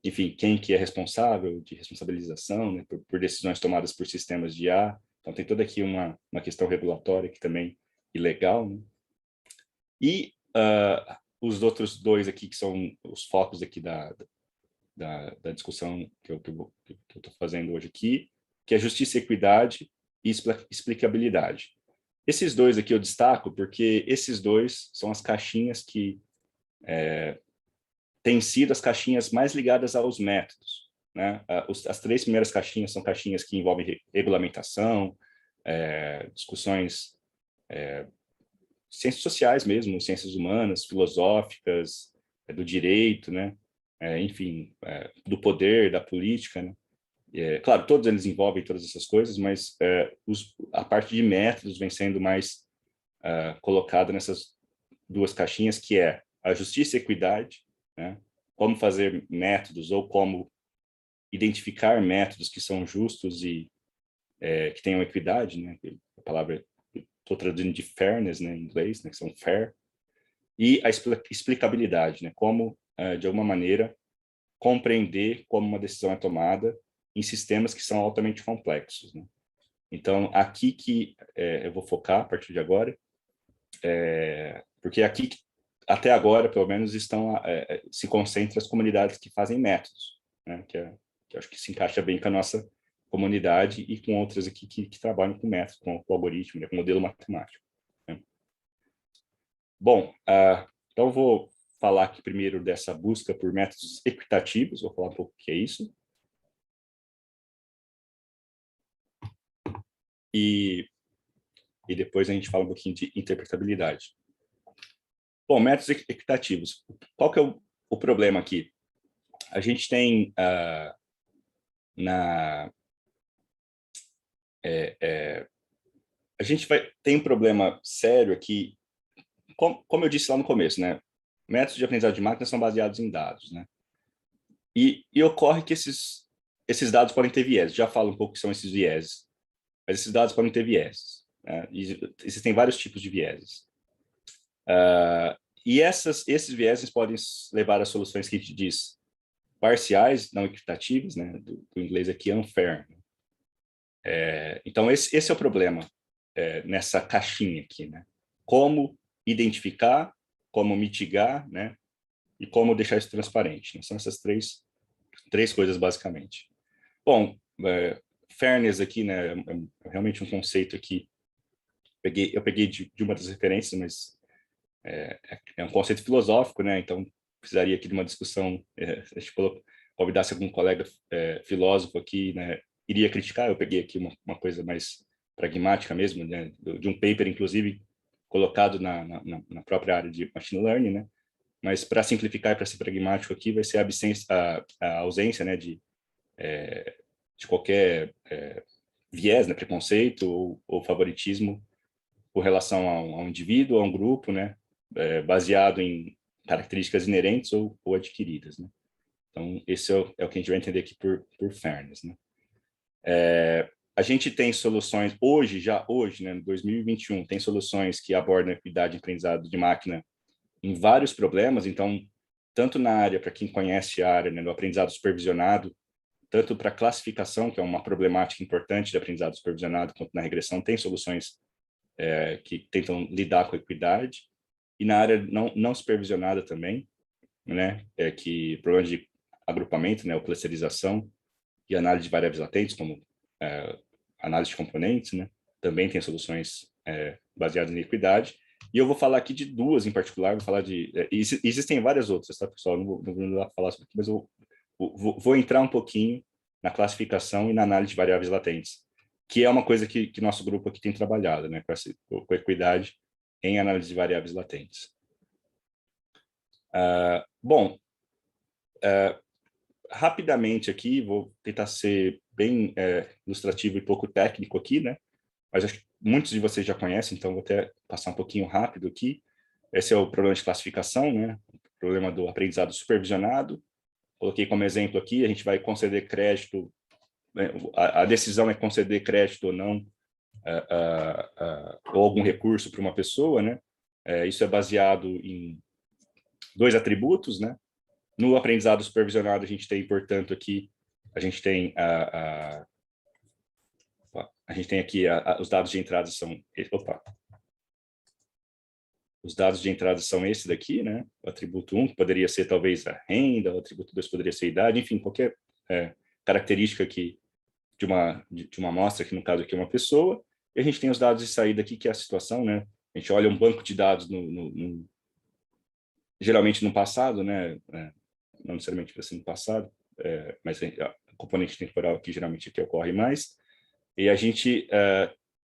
enfim, quem que é responsável de responsabilização, né? Por decisões tomadas por sistemas de IA. Então tem toda aqui uma questão regulatória que também é ilegal, né? E os outros 2 aqui que são os focos aqui da discussão que eu estou fazendo hoje aqui, que é justiça e equidade e explicabilidade. Esses 2 aqui eu destaco porque esses 2 são as caixinhas que têm sido as caixinhas mais ligadas aos métodos, né? As 3 primeiras caixinhas são caixinhas que envolvem regulamentação, discussões ciências sociais mesmo, ciências humanas, filosóficas, do direito, né? Enfim, do poder, da política, né? Claro, todos eles envolvem todas essas coisas, mas a parte de métodos vem sendo mais colocada nessas 2 caixinhas, que é a justiça e equidade, né? Como fazer métodos ou como identificar métodos que são justos e que tenham equidade, né? A palavra estou traduzindo de fairness, né, em inglês, né, que são fair, e a explicabilidade, né? Como de alguma maneira compreender como uma decisão é tomada em sistemas que são altamente complexos, né? Então, aqui que eu vou focar a partir de agora, porque aqui, até agora, pelo menos, se concentram as comunidades que fazem métodos, né? Que eu acho que se encaixa bem com a nossa comunidade e com outras aqui que trabalham com métodos, com algoritmo, né? Com modelo matemático, né? Bom, então eu vou falar aqui primeiro dessa busca por métodos equitativos, vou falar um pouco o que é isso. E depois a gente fala um pouquinho de interpretabilidade. Bom, métodos equitativos. Qual que é o problema aqui? A gente tem tem um problema sério aqui, como eu disse lá no começo, né? Métodos de aprendizado de máquina são baseados em dados, né? E ocorre que esses dados podem ter viés. Já falo um pouco o que são esses vieses, mas esses dados podem ter vieses, né? E existem vários tipos de vieses. E esses vieses podem levar a soluções que a gente diz parciais, não equitativas, né? Do inglês aqui, unfair. Então, esse é o problema nessa caixinha aqui, né? Como identificar, como mitigar, né? E como deixar isso transparente, né? São essas três coisas, basicamente. Bom, fairness aqui, né? É realmente um conceito aqui. Eu peguei de uma das referências, mas é um conceito filosófico, né? Então, precisaria aqui de uma discussão, se a gente convidasse algum colega filósofo aqui, né? Iria criticar. Eu peguei aqui uma coisa mais pragmática mesmo, né? De um paper, inclusive, colocado na própria área de machine learning, né? Mas, para simplificar e para ser pragmático aqui, vai ser a ausência, né? De qualquer viés, né? Preconceito ou favoritismo com relação a um indivíduo, a um grupo, né? Baseado em características inerentes ou adquiridas, né? Então, esse é o que a gente vai entender aqui por fairness, né? A gente tem soluções, hoje, né, em 2021, tem soluções que abordam a equidade de aprendizado de máquina em vários problemas. Então, tanto na área, para quem conhece a área, né, do aprendizado supervisionado, tanto para classificação, que é uma problemática importante de aprendizado supervisionado, quanto na regressão, tem soluções que tentam lidar com a equidade. E na área não supervisionada também, né, que problemas de agrupamento, né, ou clusterização e análise de variáveis latentes, como análise de componentes, né, também tem soluções baseadas em equidade. E eu vou falar aqui de duas em particular, vou falar existem várias outras, tá, pessoal? Não vou falar sobre aqui, mas eu vou entrar um pouquinho na classificação e na análise de variáveis latentes, que é uma coisa que nosso grupo aqui tem trabalhado, né, com a equidade em análise de variáveis latentes. Bom, rapidamente aqui, vou tentar ser bem ilustrativo e pouco técnico aqui, né? Mas acho que muitos de vocês já conhecem, então vou até passar um pouquinho rápido aqui. Esse é o problema de classificação, né? O problema do aprendizado supervisionado. Coloquei como exemplo aqui, a gente vai conceder crédito, né? A decisão é conceder crédito ou não, ou algum recurso para uma pessoa, né? Isso é baseado em dois atributos, né? No aprendizado supervisionado, a gente tem, portanto, aqui, a gente tem aqui os dados de entrada são... Os dados de entrada são esse daqui, né? O atributo 1, que poderia ser talvez a renda, o atributo 2 poderia ser a idade, enfim, qualquer característica aqui de uma amostra, que no caso aqui é uma pessoa. E a gente tem os dados de saída aqui, que é a situação, né? A gente olha um banco de dados geralmente no passado, né? Não necessariamente para ser no passado, mas a componente temporal aqui geralmente aqui ocorre mais. E a gente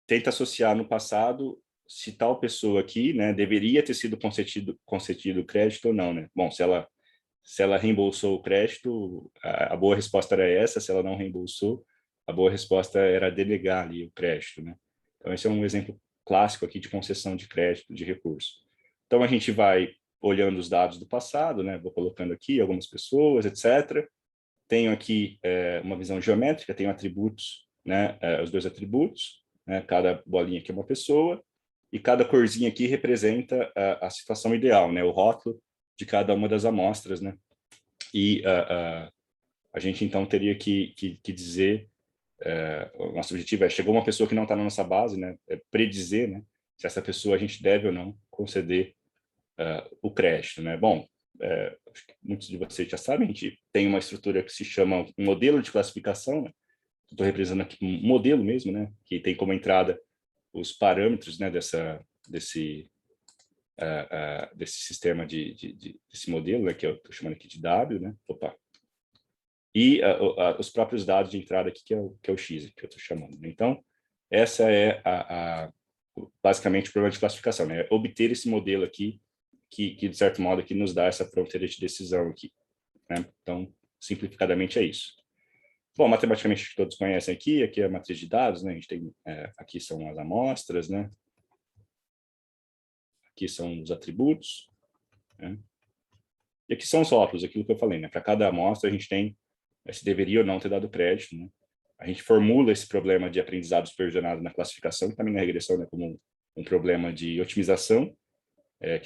tenta associar no passado se tal pessoa aqui, né, deveria ter sido concedido crédito ou não, né? Bom, se ela reembolsou o crédito, a boa resposta era essa. Se ela não reembolsou, a boa resposta era denegar ali o crédito, né? Então, esse é um exemplo clássico aqui de concessão de crédito, de recurso. Então, a gente vai olhando os dados do passado, né? Vou colocando aqui algumas pessoas, etc. Tenho aqui uma visão geométrica, tenho atributos, né? Os dois atributos, né? Cada bolinha aqui é uma pessoa, e cada corzinha aqui representa a situação ideal, né? O rótulo de cada uma das amostras, né? E a gente, então, teria que dizer, o nosso objetivo chegou uma pessoa que não está na nossa base, né? Predizer, né? Se essa pessoa a gente deve ou não conceder o crédito, né? Bom, acho que muitos de vocês já sabem, a gente tem uma estrutura que se chama um modelo de classificação, né? Estou representando aqui um modelo mesmo, né? Que tem como entrada os parâmetros, né? Desse sistema desse modelo, né? Que eu estou chamando aqui de W, né? Opa. E os próprios dados de entrada aqui, que é o X, que eu estou chamando. Então, essa é basicamente o problema de classificação, né? Obter esse modelo aqui, que de certo modo, aqui nos dá essa fronteira de decisão aqui, né? Então, simplificadamente é isso. Bom, matematicamente todos conhecem aqui é a matriz de dados, né? A gente tem, aqui são as amostras, né? Aqui são os atributos, né? E aqui são os rótulos, aquilo que eu falei, né? Para cada amostra a gente tem se deveria ou não ter dado crédito, né? A gente formula esse problema de aprendizado supervisionado na classificação, e também na regressão, né, como um problema de otimização,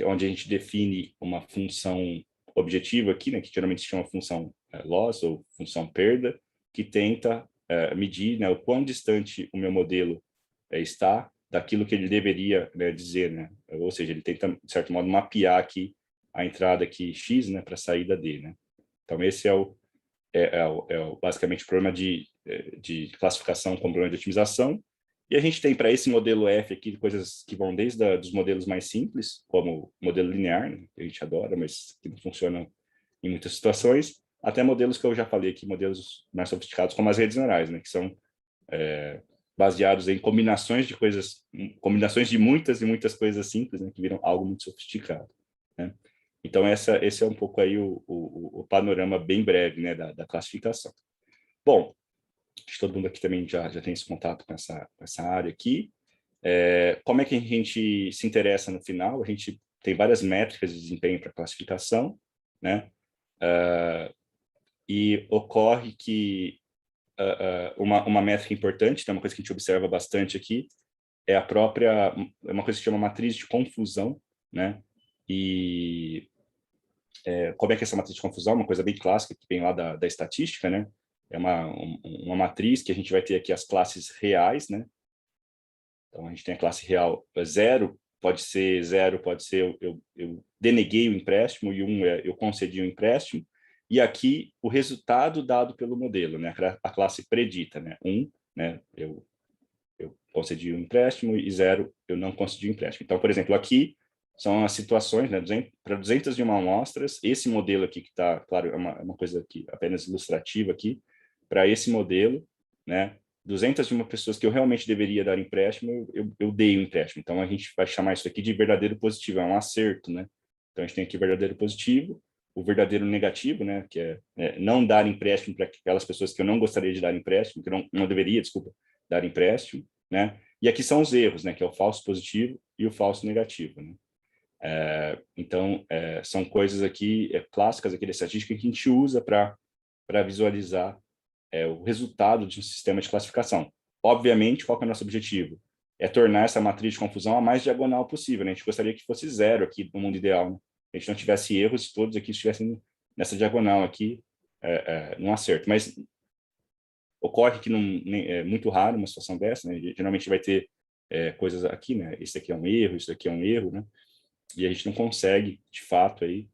onde a gente define uma função objetiva aqui, né, que geralmente se chama função loss ou função perda, que tenta medir, né, o quão distante o meu modelo está daquilo que ele deveria, né, dizer, né? Ou seja, ele tenta, de certo modo, mapear aqui a entrada aqui X, né, para a saída D, né? Então, esse é basicamente o problema de classificação com problema de otimização. E a gente tem para esse modelo F aqui coisas que vão desde dos modelos mais simples, como o modelo linear, né, que a gente adora, mas que não funcionam em muitas situações, até modelos que eu já falei aqui, modelos mais sofisticados, como as redes neurais, né, que são baseados em combinações de coisas, combinações de muitas e muitas coisas simples, né, que viram algo muito sofisticado, né? Então, esse é um pouco aí o panorama bem breve, né, da classificação. Bom, acho que todo mundo aqui também já tem esse contato com essa área aqui. Como é que a gente se interessa no final? A gente tem várias métricas de desempenho para classificação, né? E ocorre que uma métrica importante, né, uma coisa que a gente observa bastante aqui, é uma coisa que se chama matriz de confusão, né? E como é que é essa matriz de confusão? Uma coisa bem clássica que vem lá da estatística, né? É uma matriz que a gente vai ter aqui as classes reais, né? Então, a gente tem a classe real 0, pode ser eu deneguei o empréstimo, e 1 eu concedi o empréstimo, e aqui o resultado dado pelo modelo, né? A classe predita, né? 1, né? Eu concedi o empréstimo, e 0, eu não concedi o empréstimo. Então, por exemplo, aqui são as situações, né, para 201 amostras, esse modelo aqui que está, claro, é uma coisa aqui apenas ilustrativa aqui, para esse modelo, né, 201 pessoas que eu realmente deveria dar empréstimo, eu dei o empréstimo. Então, a gente vai chamar isso aqui de verdadeiro positivo, é um acerto, né? Então, a gente tem aqui o verdadeiro positivo, o verdadeiro negativo, né, que é não dar empréstimo para aquelas pessoas que eu não gostaria de dar empréstimo, que não deveria, desculpa, dar empréstimo, né? E aqui são os erros, né, que é o falso positivo e o falso negativo, né? Então, são coisas aqui clássicas aqui da estatística que a gente usa para visualizar o resultado de um sistema de classificação. Obviamente, qual que é o nosso objetivo? É tornar essa matriz de confusão a mais diagonal possível, né? A gente gostaria que fosse 0 aqui no mundo ideal, né? A gente não tivesse erros, todos aqui estivessem nessa diagonal aqui, num acerto. Mas ocorre que é muito raro uma situação dessa, né? Geralmente vai ter coisas aqui, né? Isso aqui é um erro, isso aqui é um erro, né? E a gente não consegue, de fato, aí,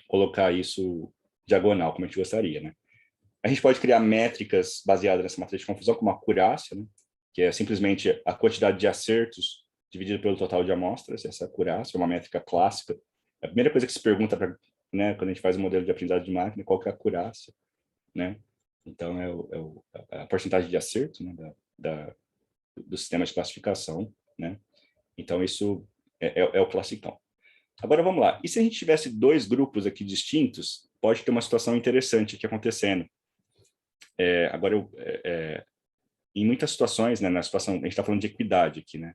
colocar isso diagonal, como a gente gostaria, né? A gente pode criar métricas baseadas nessa matriz de confusão, como a acurácia, né? Que é simplesmente a quantidade de acertos dividida pelo total de amostras. Essa acurácia é uma métrica clássica. A primeira coisa que se pergunta, né, quando a gente faz um modelo de aprendizado de máquina, qual que é a acurácia, né? Então, a porcentagem de acerto, né, do sistema de classificação, né? Então, isso é o classicão. Agora, vamos lá. E se a gente tivesse dois grupos aqui distintos, pode ter uma situação interessante aqui acontecendo. Agora, em muitas situações, né, na situação, a gente está falando de equidade aqui, né?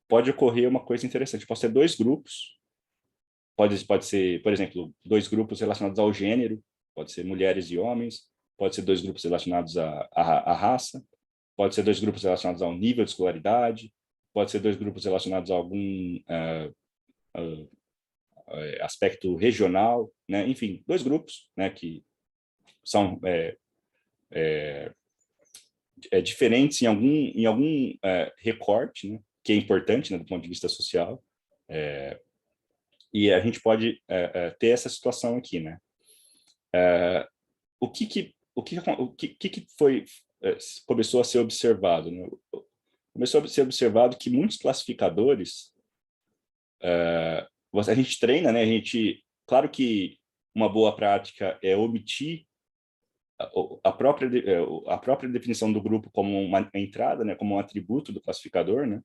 Pode ocorrer uma coisa interessante. Pode ser dois grupos, pode ser, por exemplo, dois grupos relacionados ao gênero, pode ser mulheres e homens, pode ser dois grupos relacionados à raça, pode ser dois grupos relacionados ao nível de escolaridade, pode ser dois grupos relacionados a aspecto regional, né? Enfim, 2 grupos, né, que são diferentes em algum recorte, né, que é importante, né, do ponto de vista social, e a gente pode ter essa situação aqui, né? O que foi começou a ser observado, né? Começou a ser observado que muitos classificadores, a gente treina, né? Claro que uma boa prática é omitir a própria definição do grupo como uma entrada, né? Como um atributo do classificador, né?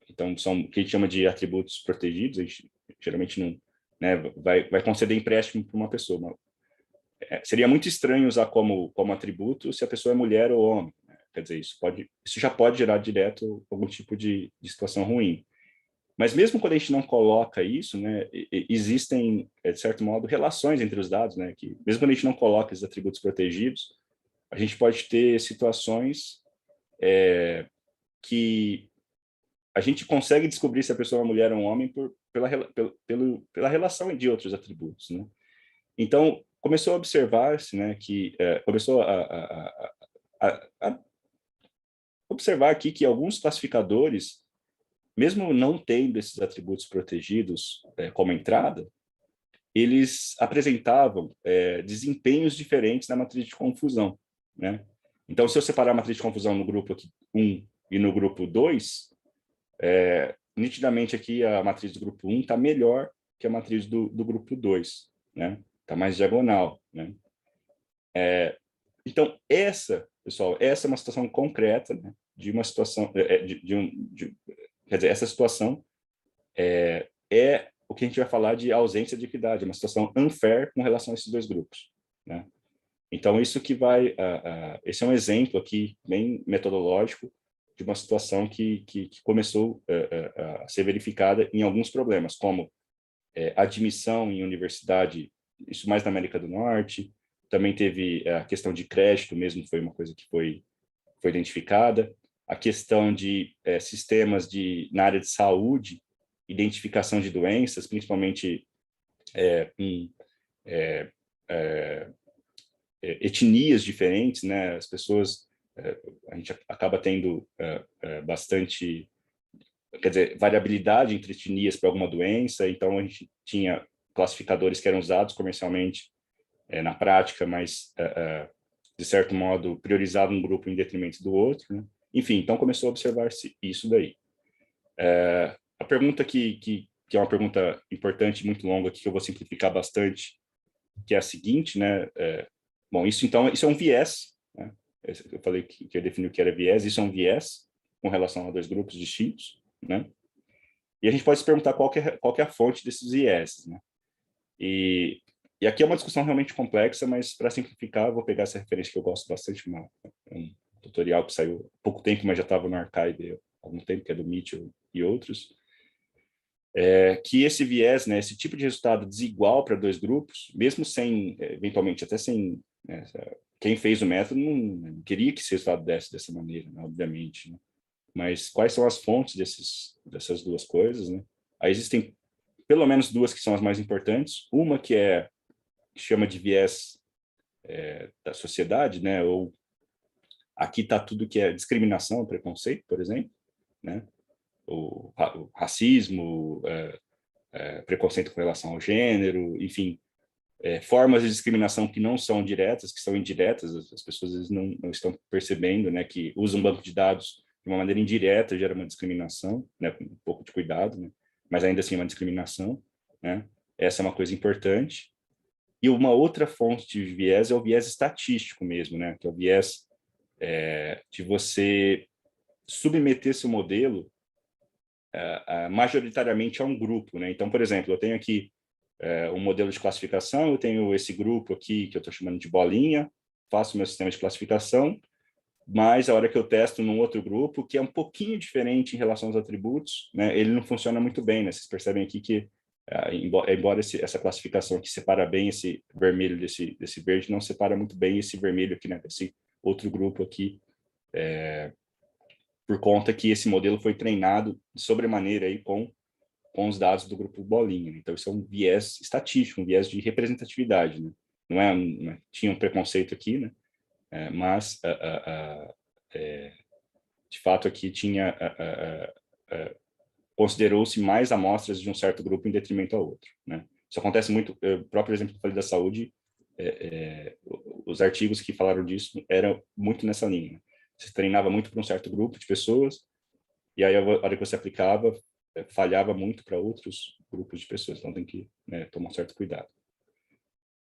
Então são o que a gente chama de atributos protegidos. A gente geralmente não, né? Vai conceder empréstimo para uma pessoa. Seria muito estranho usar como atributo se a pessoa é mulher ou homem, né? Quer dizer, isso já pode gerar direto algum tipo de situação ruim. Mas mesmo quando a gente não coloca isso, né, existem, de certo modo, relações entre os dados, né, que mesmo quando a gente não coloca esses atributos protegidos, a gente pode ter situações que a gente consegue descobrir se a pessoa é uma mulher ou um homem pela relação de outros atributos, né? Então, começou a observar-se, né, que começou a observar aqui que alguns classificadores, mesmo não tendo esses atributos protegidos como entrada, eles apresentavam desempenhos diferentes na matriz de confusão, né? Então, se eu separar a matriz de confusão no grupo aqui 1 e no grupo 2, nitidamente aqui a matriz do grupo 1 está melhor que a matriz do grupo 2, né? Está mais diagonal, né? Então, pessoal, essa é uma situação concreta, né, de uma situação, quer dizer, essa situação é o que a gente vai falar de ausência de equidade, uma situação unfair com relação a esses 2 grupos, né? Então, isso que esse é um exemplo aqui, bem metodológico, de uma situação que começou a ser verificada em alguns problemas, como admissão em universidade, isso mais na América do Norte. Também teve a questão de crédito mesmo, foi uma coisa que foi identificada. A questão de sistemas na área de saúde, identificação de doenças, principalmente com etnias diferentes, né? As pessoas, a gente acaba tendo bastante, quer dizer, variabilidade entre etnias para alguma doença, então a gente tinha classificadores que eram usados comercialmente na prática, mas, de certo modo, priorizado um grupo em detrimento do outro, né? Enfim, então começou a observar-se isso daí. A pergunta que é uma pergunta importante, muito longa, que eu vou simplificar bastante, que é a seguinte, né? Bom, isso é um viés, né? Eu falei que eu defini o que era viés, isso é um viés com relação a 2 grupos distintos, né? E a gente pode se perguntar qual que é a fonte desses viéses, né? E aqui é uma discussão realmente complexa, mas para simplificar, eu vou pegar essa referência que eu gosto bastante, um tutorial que saiu há pouco tempo, mas já estava no Archive há algum tempo, que é do Mitchell e outros, que esse viés, né, esse tipo de resultado desigual para 2 grupos, mesmo sem, eventualmente, até sem, né, quem fez o método não queria que esse resultado desse dessa maneira, né, obviamente, né? Mas quais são as fontes dessas 2 coisas, né? Aí existem pelo menos 2 que são as mais importantes. Uma que chama de viés da sociedade, né? Ou aqui está tudo que é discriminação, preconceito, por exemplo, né? O racismo, preconceito com relação ao gênero, enfim, formas de discriminação que não são diretas, que são indiretas. As pessoas às vezes não estão percebendo, né? Que usam um banco de dados de uma maneira indireta gera uma discriminação, né? Com um pouco de cuidado, né? Mas ainda assim é uma discriminação, né? Essa é uma coisa importante. E uma outra fonte de viés é o viés estatístico mesmo, né? Que é o viés de você submeter seu modelo majoritariamente a um grupo, né? Então, por exemplo, eu tenho aqui um modelo de classificação, eu tenho esse grupo aqui que eu estou chamando de bolinha, faço meu sistema de classificação, mas a hora que eu testo num outro grupo, que é um pouquinho diferente em relação aos atributos, né? Ele não funciona muito bem, né? Vocês percebem aqui que embora essa classificação que separa bem esse vermelho desse verde, não separa muito bem esse vermelho aqui, né, desse outro grupo aqui, por conta que esse modelo foi treinado de sobremaneira aí com com os dados do grupo bolinha. Então, isso é um viés estatístico, um viés de representatividade, né? Tinha um preconceito aqui, né? Mas, de fato, aqui considerou-se mais amostras de um certo grupo em detrimento ao outro, né? Isso acontece muito, o próprio exemplo que eu falei da saúde, os artigos que falaram disso eram muito nessa linha. Você treinava muito para um certo grupo de pessoas, e aí a hora que você aplicava, falhava muito para outros grupos de pessoas, então tem que, né, tomar um certo cuidado.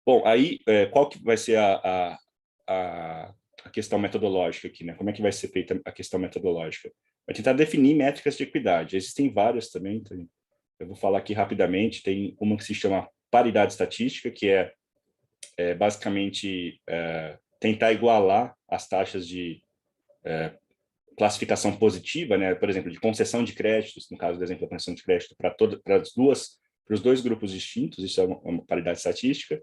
Bom, aí, qual que vai ser a questão metodológica aqui, né? Como é que vai ser feita a questão metodológica? Vai tentar definir métricas de equidade. Existem várias também, então eu vou falar aqui rapidamente. Tem uma que se chama paridade estatística, que basicamente tentar igualar as taxas de classificação positiva, né? Por exemplo, de concessão de créditos, no caso do exemplo da concessão de crédito para os dois grupos distintos, isso é uma paridade estatística.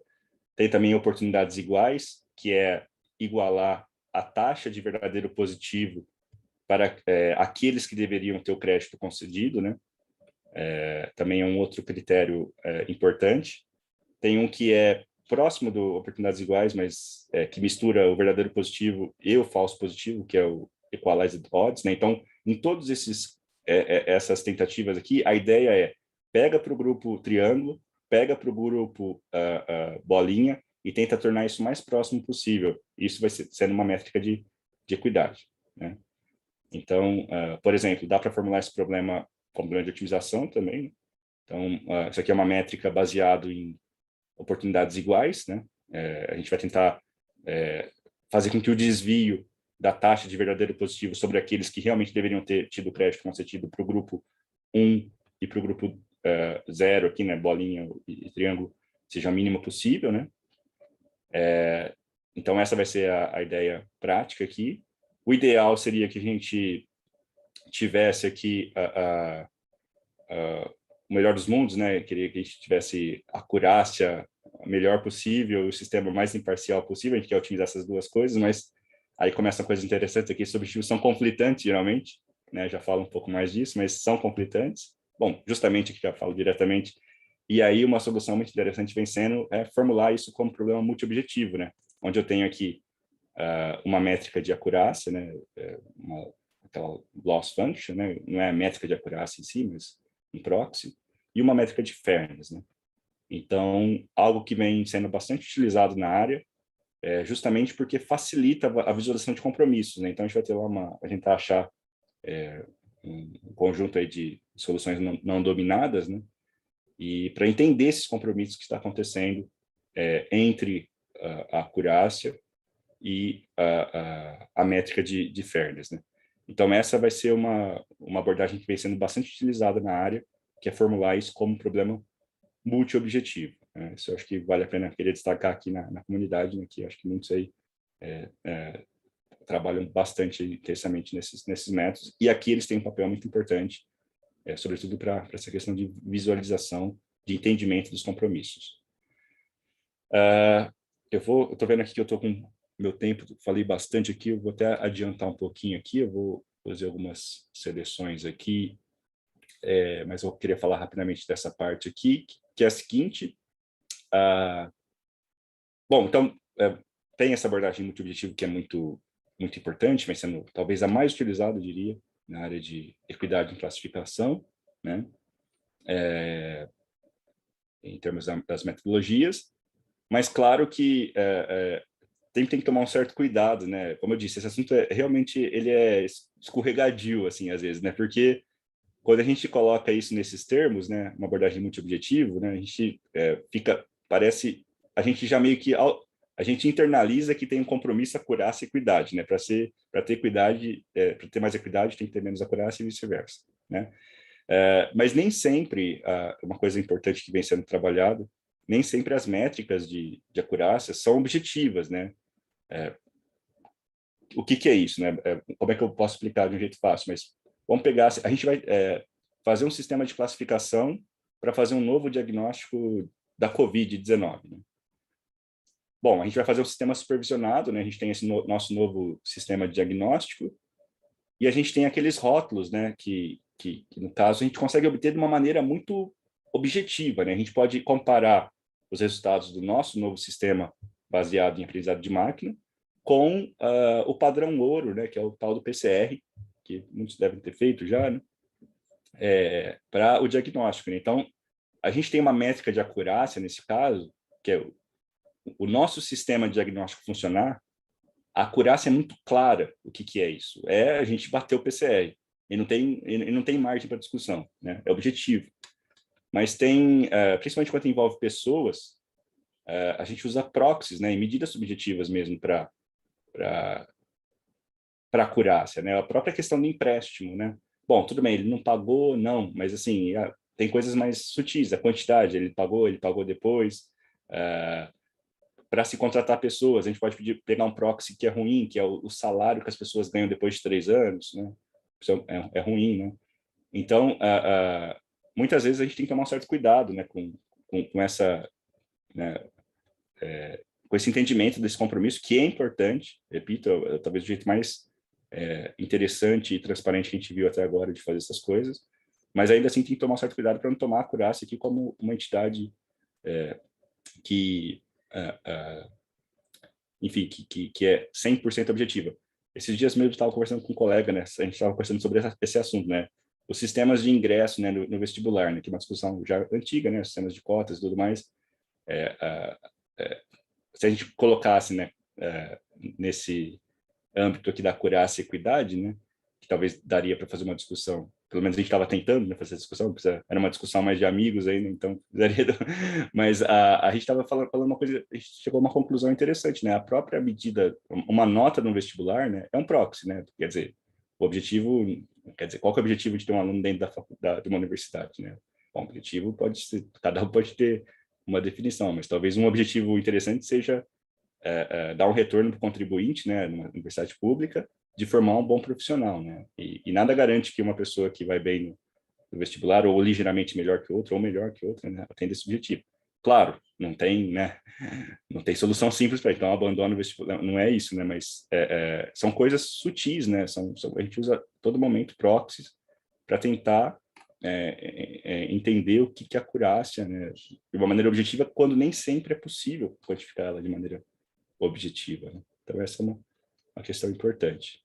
Tem também oportunidades iguais, que é igualar a taxa de verdadeiro positivo para aqueles que deveriam ter o crédito concedido, né? Também é um outro critério importante. Tem um que é próximo do oportunidades iguais, mas que mistura o verdadeiro positivo e o falso positivo, que é o equalized odds, né? Então, em todos essas tentativas aqui, a ideia pega para o grupo triângulo, pega para o grupo bolinha e tenta tornar isso o mais próximo possível. Isso vai sendo uma métrica de equidade, né? Então, por exemplo, dá para formular esse problema como problema de otimização também, né? Então, isso aqui é uma métrica baseada em oportunidades iguais, né? A gente vai tentar fazer com que o desvio da taxa de verdadeiro positivo sobre aqueles que realmente deveriam ter tido crédito concedido para o grupo 1 e para o grupo 0 aqui, né, bolinha e triângulo, seja a mínima possível, né? Então, essa vai ser a ideia prática aqui. O ideal seria que a gente tivesse aqui o melhor dos mundos, né? Queria que a gente tivesse a acurácia melhor possível, o sistema mais imparcial possível. A gente quer otimizar essas duas coisas, mas aí começam coisas interessantes aqui. Os objetivos são conflitantes, geralmente, né? Já falo um pouco mais disso, mas são conflitantes. Bom, justamente aqui já falo diretamente. E aí uma solução muito interessante vem sendo formular isso como problema multiobjetivo, né? Onde eu tenho aqui uma métrica de acurácia, né? Aquela loss function, né? Não é a métrica de acurácia em si, mas um proxy, e uma métrica de fairness, né? Então, algo que vem sendo bastante utilizado na área, justamente porque facilita a visualização de compromissos, né? Então, a gente vai ter lá a gente vai achar um conjunto aí de soluções não dominadas, né? E para entender esses compromissos que está acontecendo entre a acurácia e a métrica de fairness, né? Então, essa vai ser uma abordagem que vem sendo bastante utilizada na área, que é formular isso como um problema multiobjetivo, né? Isso eu acho que vale a pena querer destacar aqui na comunidade, né, que acho que muitos aí trabalham bastante intensamente nesses métodos, e aqui eles têm um papel muito importante, sobretudo para essa questão de visualização, de entendimento dos compromissos. Eu estou vendo aqui que eu estou com meu tempo, falei bastante aqui, eu vou até adiantar um pouquinho aqui, eu vou fazer algumas seleções aqui, mas eu queria falar rapidamente dessa parte aqui, que é a seguinte. Bom, então, tem essa abordagem multiobjetivo que é muito, muito importante, mas sendo talvez a mais utilizada, eu diria, na área de equidade em classificação, né? Em termos das metodologias, mas claro que tem que tomar um certo cuidado, né? Como eu disse, esse assunto realmente ele é escorregadio, assim, às vezes, né? Porque quando a gente coloca isso nesses termos, né, uma abordagem multiobjetivo, né, a gente parece, a gente já meio que, a gente internaliza que tem um compromisso acurácia e equidade, né? Para ter equidade, para ter mais equidade, tem que ter menos acurácia e vice-versa, né? Mas nem sempre, uma coisa importante que vem sendo trabalhado, nem sempre as métricas de acurácia são objetivas, né? O que é isso, né? Como é que eu posso explicar de um jeito fácil? Mas vamos pegar, a gente vai fazer um sistema de classificação para fazer um novo diagnóstico da COVID-19, né? Bom, a gente vai fazer um sistema supervisionado, né? A gente tem esse nosso novo sistema de diagnóstico e a gente tem aqueles rótulos, né? Que que no caso, a gente consegue obter de uma maneira muito objetiva, né? A gente pode comparar os resultados do nosso novo sistema baseado em aprendizado de máquina com o padrão ouro, né? Que é o tal do PCR, que muitos devem ter feito já, né? Para o diagnóstico, né? Então, a gente tem uma métrica de acurácia nesse caso, que é o nosso sistema de diagnóstico funcionar, a acurácia é muito clara. O que é isso? É a gente bater o PCR. E não tem margem para discussão, né? É objetivo. Mas tem, principalmente quando envolve pessoas, a gente usa proxies, né? E medidas subjetivas mesmo para acurácia, né? A própria questão do empréstimo, né? Bom, tudo bem, ele não pagou, não, mas assim, tem coisas mais sutis, a quantidade, ele pagou depois. Para se contratar pessoas, a gente pode pegar um proxy que é ruim, que é o salário que as pessoas ganham depois de 3 anos, né? Isso é ruim, né? Então, muitas vezes a gente tem que tomar um certo cuidado, né, com essa, né, com esse entendimento desse compromisso, que é importante, repito, talvez o jeito mais interessante e transparente que a gente viu até agora de fazer essas coisas, mas ainda assim tem que tomar um certo cuidado para não tomar a acurácia aqui como uma entidade que, enfim, que é 100% objetiva. Esses dias mesmo eu estava conversando com um colega, né, a gente estava conversando sobre esse assunto, né, os sistemas de ingresso, né, no vestibular, né, que é uma discussão já antiga, né, sistemas de cotas e tudo mais. Se a gente colocasse, né, nesse âmbito aqui da acurácia e equidade, né, que talvez daria para fazer uma discussão, pelo menos a gente estava tentando, né, fazer essa discussão, era uma discussão mais de amigos aí, né, então daria, mas a gente estava falando uma coisa, a gente chegou a uma conclusão interessante, né, a própria medida, uma nota no vestibular, né, é um proxy, né, quer dizer, o objetivo, quer dizer, qual que é o objetivo de ter um aluno dentro de uma universidade, né? Bom, o objetivo pode ser, cada um pode ter uma definição, mas talvez um objetivo interessante seja dar um retorno para o contribuinte, né, numa universidade pública, de formar um bom profissional, né? E nada garante que uma pessoa que vai bem no vestibular, ou ligeiramente melhor que outra, ou melhor que outra, né, atenda esse objetivo. Claro, não tem, né, não tem solução simples para então abandono o vestibular, não é isso, né? Mas são coisas sutis, né? A gente usa todo momento proxies para tentar entender o que é acurácia, né, de uma maneira objetiva, quando nem sempre é possível quantificar ela de maneira objetiva, né? Então essa é uma questão importante.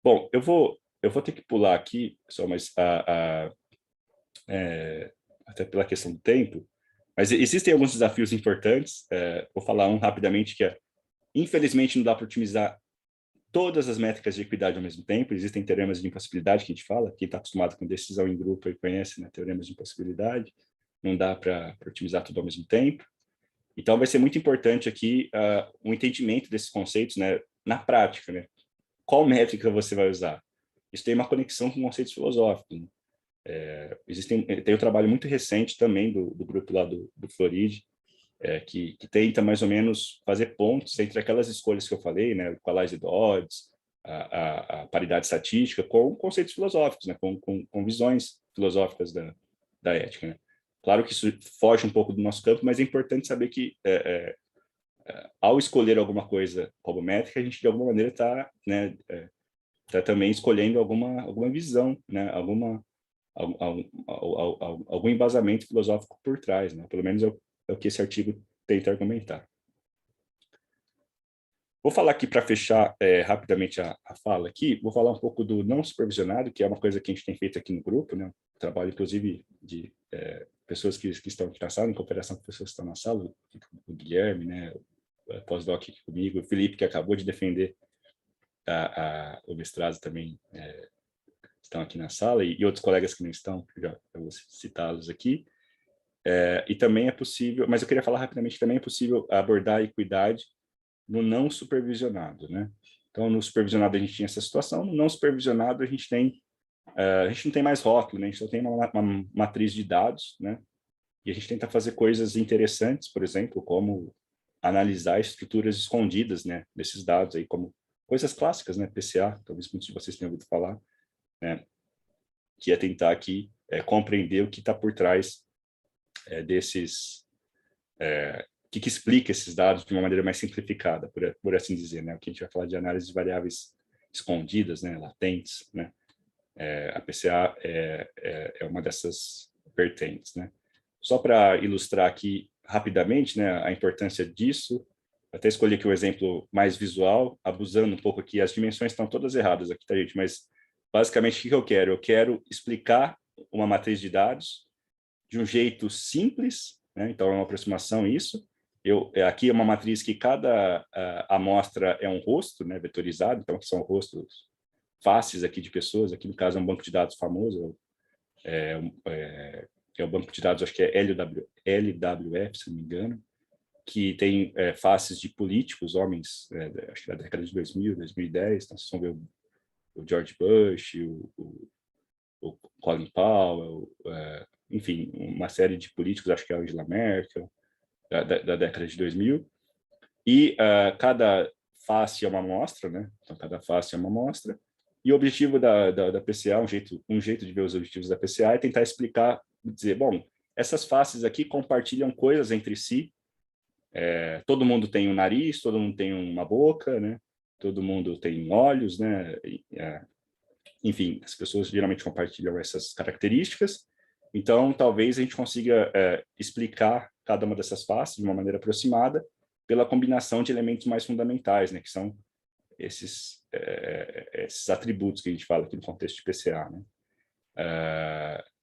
Bom, eu vou ter que pular aqui, só mas até pela questão do tempo, mas existem alguns desafios importantes. Vou falar um rapidamente, que infelizmente não dá para otimizar todas as métricas de equidade ao mesmo tempo. Existem teoremas de impossibilidade que a gente fala, quem está acostumado com decisão em grupo e conhece, né, teoremas de impossibilidade, não dá para otimizar tudo ao mesmo tempo. Então vai ser muito importante aqui um entendimento desses conceitos, né, na prática, né? Qual métrica você vai usar? Isso tem uma conexão com conceitos filosóficos, né? Tem um trabalho muito recente também do grupo lá do Floride, que tenta mais ou menos fazer pontos entre aquelas escolhas que eu falei, né, equalized odds, a paridade estatística, com conceitos filosóficos, né, com visões filosóficas da ética, né. Claro que isso foge um pouco do nosso campo, mas é importante saber que ao escolher alguma coisa como métrica, a gente de alguma maneira está, né, tá também escolhendo alguma visão, né, algum embasamento filosófico por trás, né? Pelo menos é o que esse artigo tenta argumentar. Vou falar aqui para fechar rapidamente a fala aqui, vou falar um pouco do não supervisionado, que é uma coisa que a gente tem feito aqui no grupo, né? Trabalho, inclusive, de pessoas que estão aqui na sala, em cooperação com pessoas que estão na sala, o Guilherme, né? O pós-doc aqui comigo, o Felipe, que acabou de defender o mestrado também, estão aqui na sala, e outros colegas que não estão, eu vou citá-los aqui. E também é possível, mas eu queria falar rapidamente, também é possível abordar a equidade no não supervisionado, né? Então, no supervisionado a gente tinha essa situação, no não supervisionado a gente não tem mais rótulo, né? A gente só tem uma matriz de dados, né? E a gente tenta fazer coisas interessantes, por exemplo, como analisar estruturas escondidas, né, desses dados aí, como coisas clássicas, né, PCA, talvez muitos de vocês tenham ouvido falar, né, que é tentar aqui compreender o que está por trás desses, que explica esses dados de uma maneira mais simplificada, por assim dizer, né, o que a gente vai falar de análise de variáveis escondidas, né, latentes, né, A PCA é uma dessas vertentes, né? Só para ilustrar aqui rapidamente, né, a importância disso, até escolhi aqui o exemplo mais visual, abusando um pouco aqui, as dimensões estão todas erradas aqui, tá, gente? Mas, basicamente, o que eu quero? Eu quero explicar uma matriz de dados de um jeito simples, né? Então, é uma aproximação isso. Aqui é uma matriz que cada amostra é um rosto, né, vetorizado, então aqui são rostos faces aqui de pessoas, aqui no caso é um banco de dados famoso, é o banco de dados, acho que é LWF, se não me engano, que tem faces de políticos, homens, acho que da década de 2000, 2010, então vocês vão ver o George Bush, o Colin Powell, enfim, uma série de políticos, acho que é a Angela Merkel, da década de 2000, e cada face é uma amostra, né? Então, cada face é uma amostra, e o objetivo da PCA, um jeito de ver os objetivos da PCA é tentar explicar, dizer, bom, essas faces aqui compartilham coisas entre si, todo mundo tem um nariz, todo mundo tem uma boca, né? Todo mundo tem olhos, né? Enfim, as pessoas geralmente compartilham essas características, então talvez a gente consiga explicar cada uma dessas faces de uma maneira aproximada pela combinação de elementos mais fundamentais, né? Que são esses atributos que a gente fala aqui no contexto de PCA, né?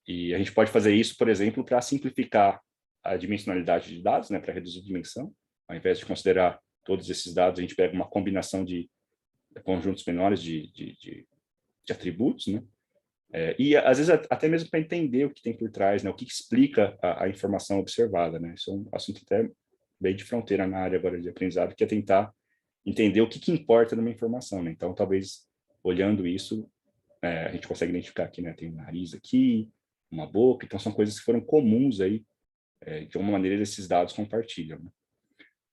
E a gente pode fazer isso, por exemplo, para simplificar a dimensionalidade de dados, né, para reduzir a dimensão. Ao invés de considerar todos esses dados, a gente pega uma combinação de conjuntos menores de atributos, né? E, às vezes, até mesmo para entender o que tem por trás, né, o que explica a informação observada, né? Isso é um assunto até bem de fronteira na área agora de aprendizado, que é tentar entender o que importa numa informação, né? Então, talvez, olhando isso, a gente consegue identificar aqui, né? Tem um nariz aqui, uma boca, então são coisas que foram comuns aí, de alguma maneira esses dados compartilham, né?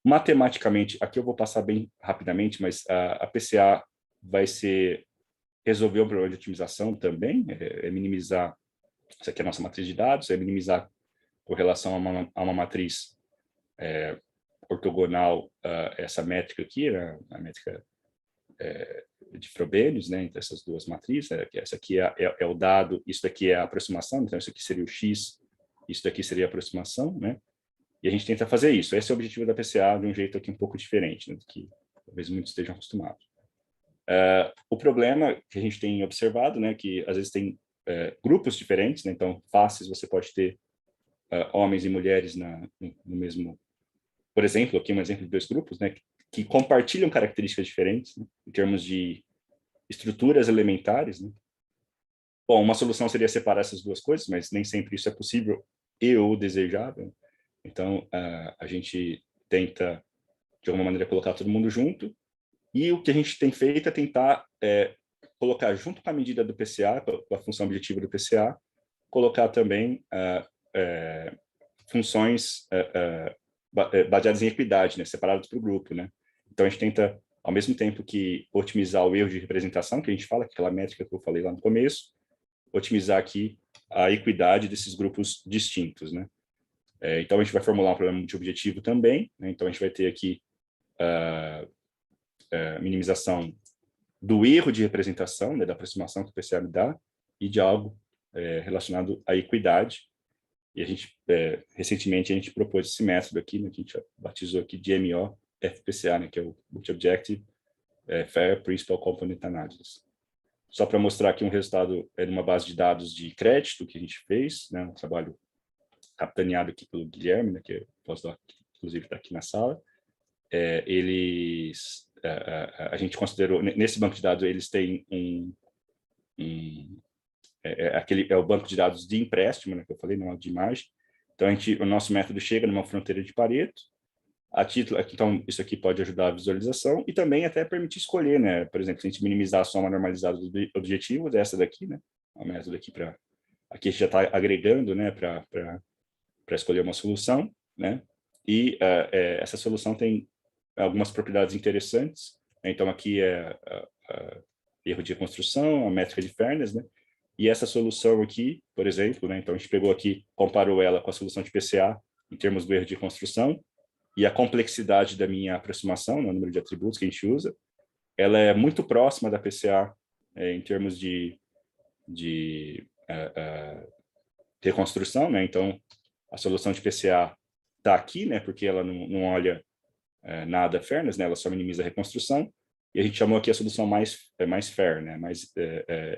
Matematicamente, aqui eu vou passar bem rapidamente, mas a PCA vai resolver um problema de otimização também, minimizar, isso aqui é a nossa matriz de dados, minimizar com relação a uma matriz ortogonal, essa métrica aqui, né, a métrica de Frobenius, né, entre essas duas matrizes, essa aqui é o dado, isso daqui é a aproximação, então isso aqui seria o X, isso daqui seria a aproximação, né? E a gente tenta fazer isso. Esse é o objetivo da PCA de um jeito aqui um pouco diferente, né, do que talvez muitos estejam acostumados. O problema que a gente tem observado, né, que às vezes tem grupos diferentes, né, então faces você pode ter homens e mulheres no mesmo, por exemplo, aqui um exemplo de dois grupos, né, que compartilham características diferentes, né, em termos de estruturas elementares, né. Bom, uma solução seria separar essas duas coisas, mas nem sempre isso é possível ou desejável. Então, a gente tenta, de alguma maneira, colocar todo mundo junto, e o que a gente tem feito é tentar colocar junto com a medida do PCA, com a função objetiva do PCA, colocar também funções baseadas em equidade, né, separadas por grupo, né? Então, a gente tenta, ao mesmo tempo que otimizar o erro de representação, que a gente fala, aquela métrica que eu falei lá no começo, otimizar aqui a equidade desses grupos distintos, né? Então, a gente vai formular um problema de objetivo também, né? Então, a gente vai ter aqui minimização do erro de representação, né, da aproximação que o PCA me dá, e de algo relacionado à equidade. E a gente, recentemente, a gente propôs esse método aqui, né, que a gente batizou aqui de MO-FPCA, né, que é o Multi-Objective Fair Principal Component Analysis. Só para mostrar aqui um resultado de uma base de dados de crédito que a gente fez, né, um trabalho capitaneado aqui pelo Guilherme, né, que é pós-doc, inclusive está aqui na sala. A gente considerou, nesse banco de dados, eles têm o banco de dados de empréstimo, né, que eu falei, não de imagem. Então, o nosso método chega numa fronteira de Pareto. Então, isso aqui pode ajudar a visualização e também até permitir escolher, né? Por exemplo, se a gente minimizar a soma normalizada dos objetivos, essa daqui, né? O método aqui aqui a gente já está agregando, né? Para escolher uma solução, né? E essa solução tem algumas propriedades interessantes. Então, aqui é erro de reconstrução, a métrica de fairness, né? E essa solução aqui, por exemplo, né? Então, a gente pegou aqui, comparou ela com a solução de PCA em termos do erro de reconstrução e a complexidade da minha aproximação, né, o número de atributos que a gente usa, ela é muito próxima da PCA em termos de reconstrução, né? Então, a solução de PCA está aqui, né? Porque ela não olha nada fairness, né? Ela só minimiza a reconstrução. E a gente chamou aqui a solução mais fair, né? Mais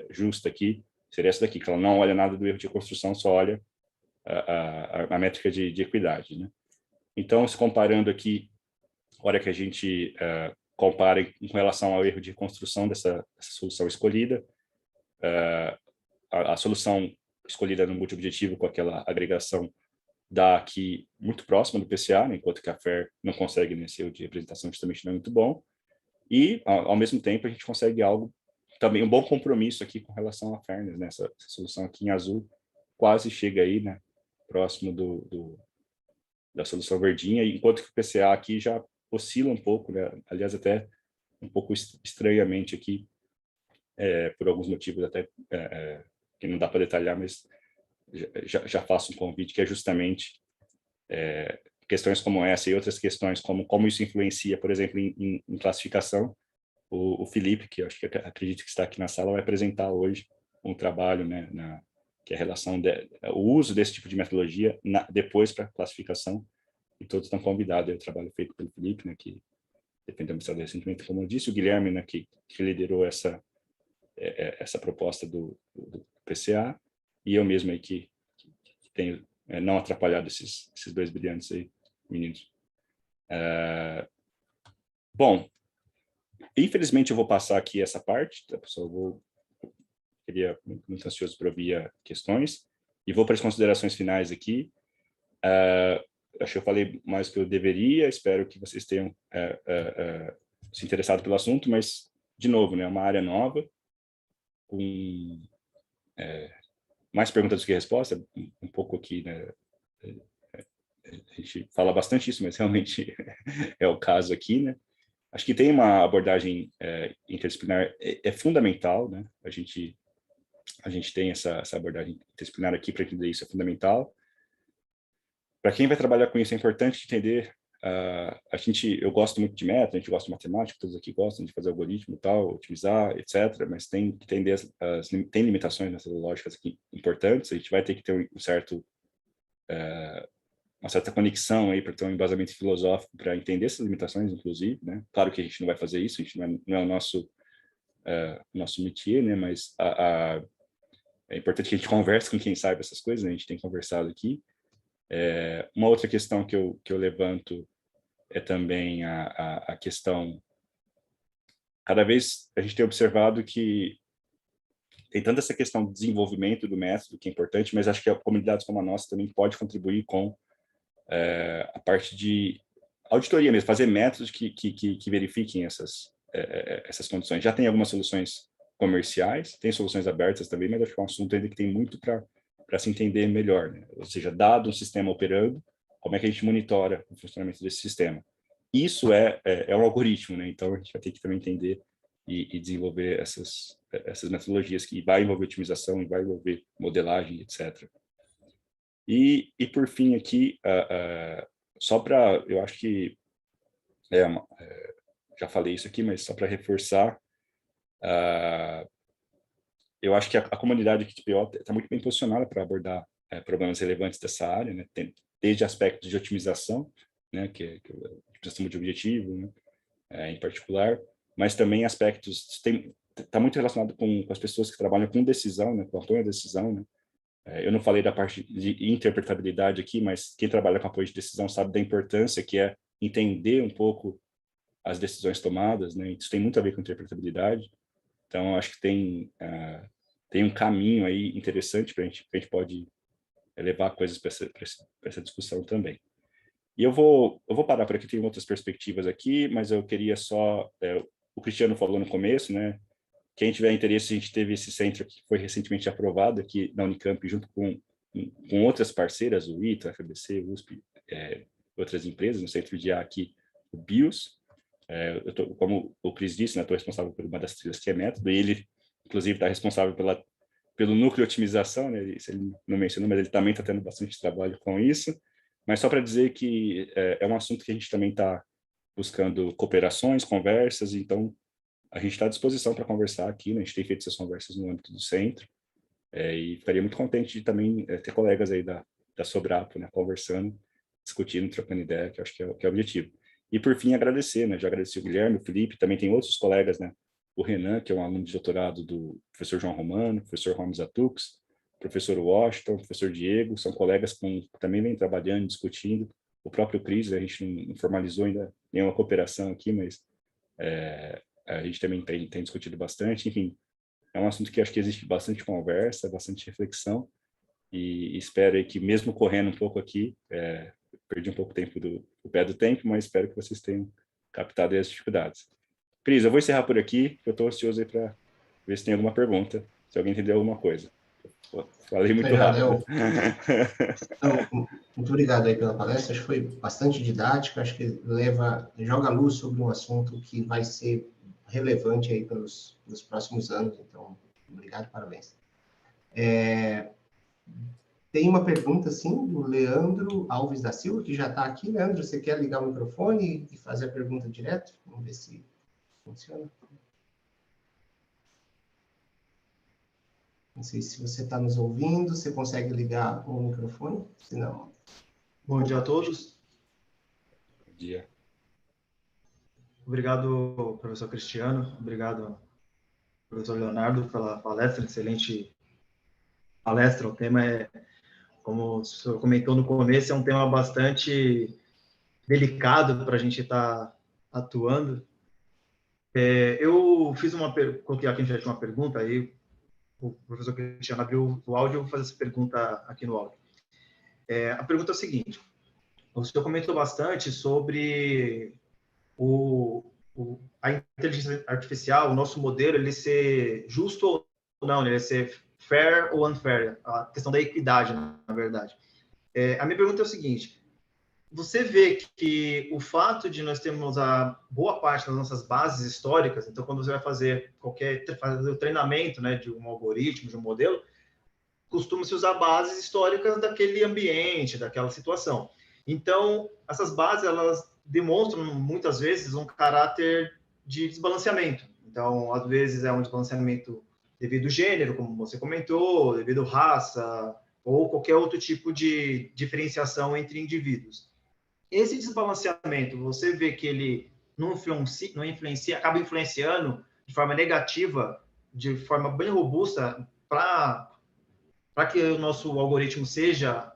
justa aqui, seria essa daqui, que ela não olha nada do erro de reconstrução, só olha a métrica de equidade, né? Então, se comparando aqui, a hora que a gente compara em relação ao erro de reconstrução dessa solução escolhida, a solução escolhida no multi-objetivo com aquela agregação dá aqui muito próxima do PCA, né, enquanto que a FAIR não consegue nesse erro de representação, justamente não é muito bom. E, ao mesmo tempo, a gente consegue algo, também um bom compromisso aqui com relação à fairness, né? Essa solução aqui em azul quase chega aí, né, próximo da solução verdinha, enquanto que o PCA aqui já oscila um pouco, né? Aliás, até um pouco estranhamente aqui, por alguns motivos até que não dá para detalhar, mas já faço um convite, que é justamente questões como essa e outras questões, como isso influencia, por exemplo, em classificação. O Felipe, que eu acho que acredito que está aqui na sala, vai apresentar hoje um trabalho, né, que é a relação, o uso desse tipo de metodologia depois para classificação, e todos estão convidados. É o trabalho feito pelo Felipe, né, que depende da missão recentemente, como eu disse, o Guilherme, né, que liderou essa proposta do PCA, e eu mesmo aí que tenho não atrapalhado esses dois brilhantes aí, meninos. Bom, infelizmente eu vou passar aqui essa parte, tá, pessoal? Queria muito ansioso para ouvir questões, e vou para as considerações finais aqui. Acho que eu falei mais do que eu deveria, espero que vocês tenham se interessado pelo assunto, mas, de novo, né, uma área nova, com mais perguntas do que resposta, um pouco aqui, né, a gente fala bastante isso, mas realmente é o caso aqui, né? Acho que tem uma abordagem interdisciplinar, é fundamental, né? A gente tem essa abordagem interdisciplinar aqui para entender isso, é fundamental. Para quem vai trabalhar com isso, é importante entender, eu gosto muito de método, a gente gosta de matemática, todos aqui gostam de fazer algoritmo e tal, otimizar, etc., mas tem que entender, tem limitações metodológicas aqui importantes, a gente vai ter que ter uma certa conexão aí para ter um embasamento filosófico para entender essas limitações, inclusive, né? Claro que a gente não vai fazer isso, a gente não é o nosso métier, né? Mas é importante que a gente converse com quem sabe essas coisas, né? A gente tem conversado aqui. Uma outra questão que eu levanto é também a questão, cada vez a gente tem observado que tem tanto essa questão do desenvolvimento do método, que é importante, mas acho que comunidades como a nossa também pode contribuir com a parte de auditoria mesmo, fazer métodos que verifiquem essas condições. Já tem algumas soluções comerciais, tem soluções abertas também, mas acho que é um assunto ainda que tem muito para se entender melhor, né? Ou seja, dado um sistema operando, como é que a gente monitora o funcionamento desse sistema? Isso é um algoritmo, né? Então a gente vai ter que também entender e desenvolver essas metodologias que vai envolver otimização, e vai envolver modelagem, etc. E por fim aqui, só para, eu acho que já falei isso aqui, mas só para reforçar, eu acho que a comunidade aqui de PO está muito bem posicionada para abordar problemas relevantes dessa área, né? Desde aspectos de otimização, né, que é otimização de objetivo, né, em particular, mas também aspectos, está muito relacionado com as pessoas que trabalham com decisão, né, com apoio à decisão, né? Eu não falei da parte de interpretabilidade aqui, mas quem trabalha com apoio de decisão sabe da importância que é entender um pouco as decisões tomadas, né? Isso tem muito a ver com interpretabilidade. Então, acho que tem um caminho aí interessante para a gente pode levar coisas para essa discussão também. E eu vou parar por aqui, tem outras perspectivas aqui, mas eu queria só, o Cristiano falou no começo, né? Quem tiver interesse, a gente teve esse centro que foi recentemente aprovado aqui na Unicamp, junto com outras parceiras, o ITA, a FBC, USP, outras empresas, no centro de IA aqui, o BIOS. Como o Cris disse, né, estou responsável por uma das trilhas que é método, e ele, inclusive, está responsável pelo núcleo de otimização, né, ele não mencionou, mas ele também está tendo bastante trabalho com isso. Mas só para dizer que é um assunto que a gente também está buscando cooperações, conversas, então a gente está à disposição para conversar aqui, né? A gente tem feito essas conversas no âmbito do centro, E ficaria muito contente de também ter colegas aí da Sobrapo, né, conversando, discutindo, trocando ideia, que eu acho que é o objetivo. E, por fim, agradecer, né? Já agradeci o Guilherme, o Felipe, também tem outros colegas, né? O Renan, que é um aluno de doutorado do professor João Romano, professor Holmes Atux, professor Washington, professor Diego, são colegas que também vêm trabalhando, discutindo. O próprio Cris, a gente não formalizou ainda nenhuma cooperação aqui, mas a gente também tem discutido bastante. Enfim, é um assunto que acho que existe bastante conversa, bastante reflexão, e espero aí que, mesmo correndo um pouco aqui, perdi um pouco o tempo do pé do tempo, mas espero que vocês tenham captado aí as dificuldades. Cris, eu vou encerrar por aqui, eu estou ansioso aí para ver se tem alguma pergunta, se alguém entendeu alguma coisa. Falei muito Legal, rápido. Então, muito obrigado aí pela palestra, acho que foi bastante didática, acho que joga luz sobre um assunto que vai ser relevante aí pelos próximos anos, então, obrigado, parabéns. Tem uma pergunta, sim, do Leandro Alves da Silva, que já está aqui. Leandro, você quer ligar o microfone e fazer a pergunta direto? Vamos ver se funciona. Não sei se você está nos ouvindo, você consegue ligar o microfone? Se não... Bom dia a todos. Bom dia. Obrigado, professor Cristiano. Obrigado, professor Leonardo, pela palestra. Excelente palestra. O tema como o senhor comentou no começo, é um tema bastante delicado para a gente estar atuando. Eu fiz coloquei aqui no chat uma pergunta, aí o professor Cristiano abriu o áudio, eu vou fazer essa pergunta aqui no áudio. A pergunta é o seguinte: o senhor comentou bastante sobre a inteligência artificial, o nosso modelo, ele ser justo ou não, ele ser fair ou unfair, a questão da equidade, na verdade. A minha pergunta é o seguinte: você vê que o fato de nós termos a boa parte das nossas bases históricas, então quando você vai fazer o treinamento, né, de um algoritmo, de um modelo, costuma-se usar bases históricas daquele ambiente, daquela situação. Então, essas bases, elas demonstram, muitas vezes, um caráter de desbalanceamento. Então, às vezes, é um desbalanceamento devido ao gênero, como você comentou, devido à raça, ou qualquer outro tipo de diferenciação entre indivíduos. Esse desbalanceamento, você vê que ele não influencia, acaba influenciando de forma negativa, de forma bem robusta, para que o nosso algoritmo seja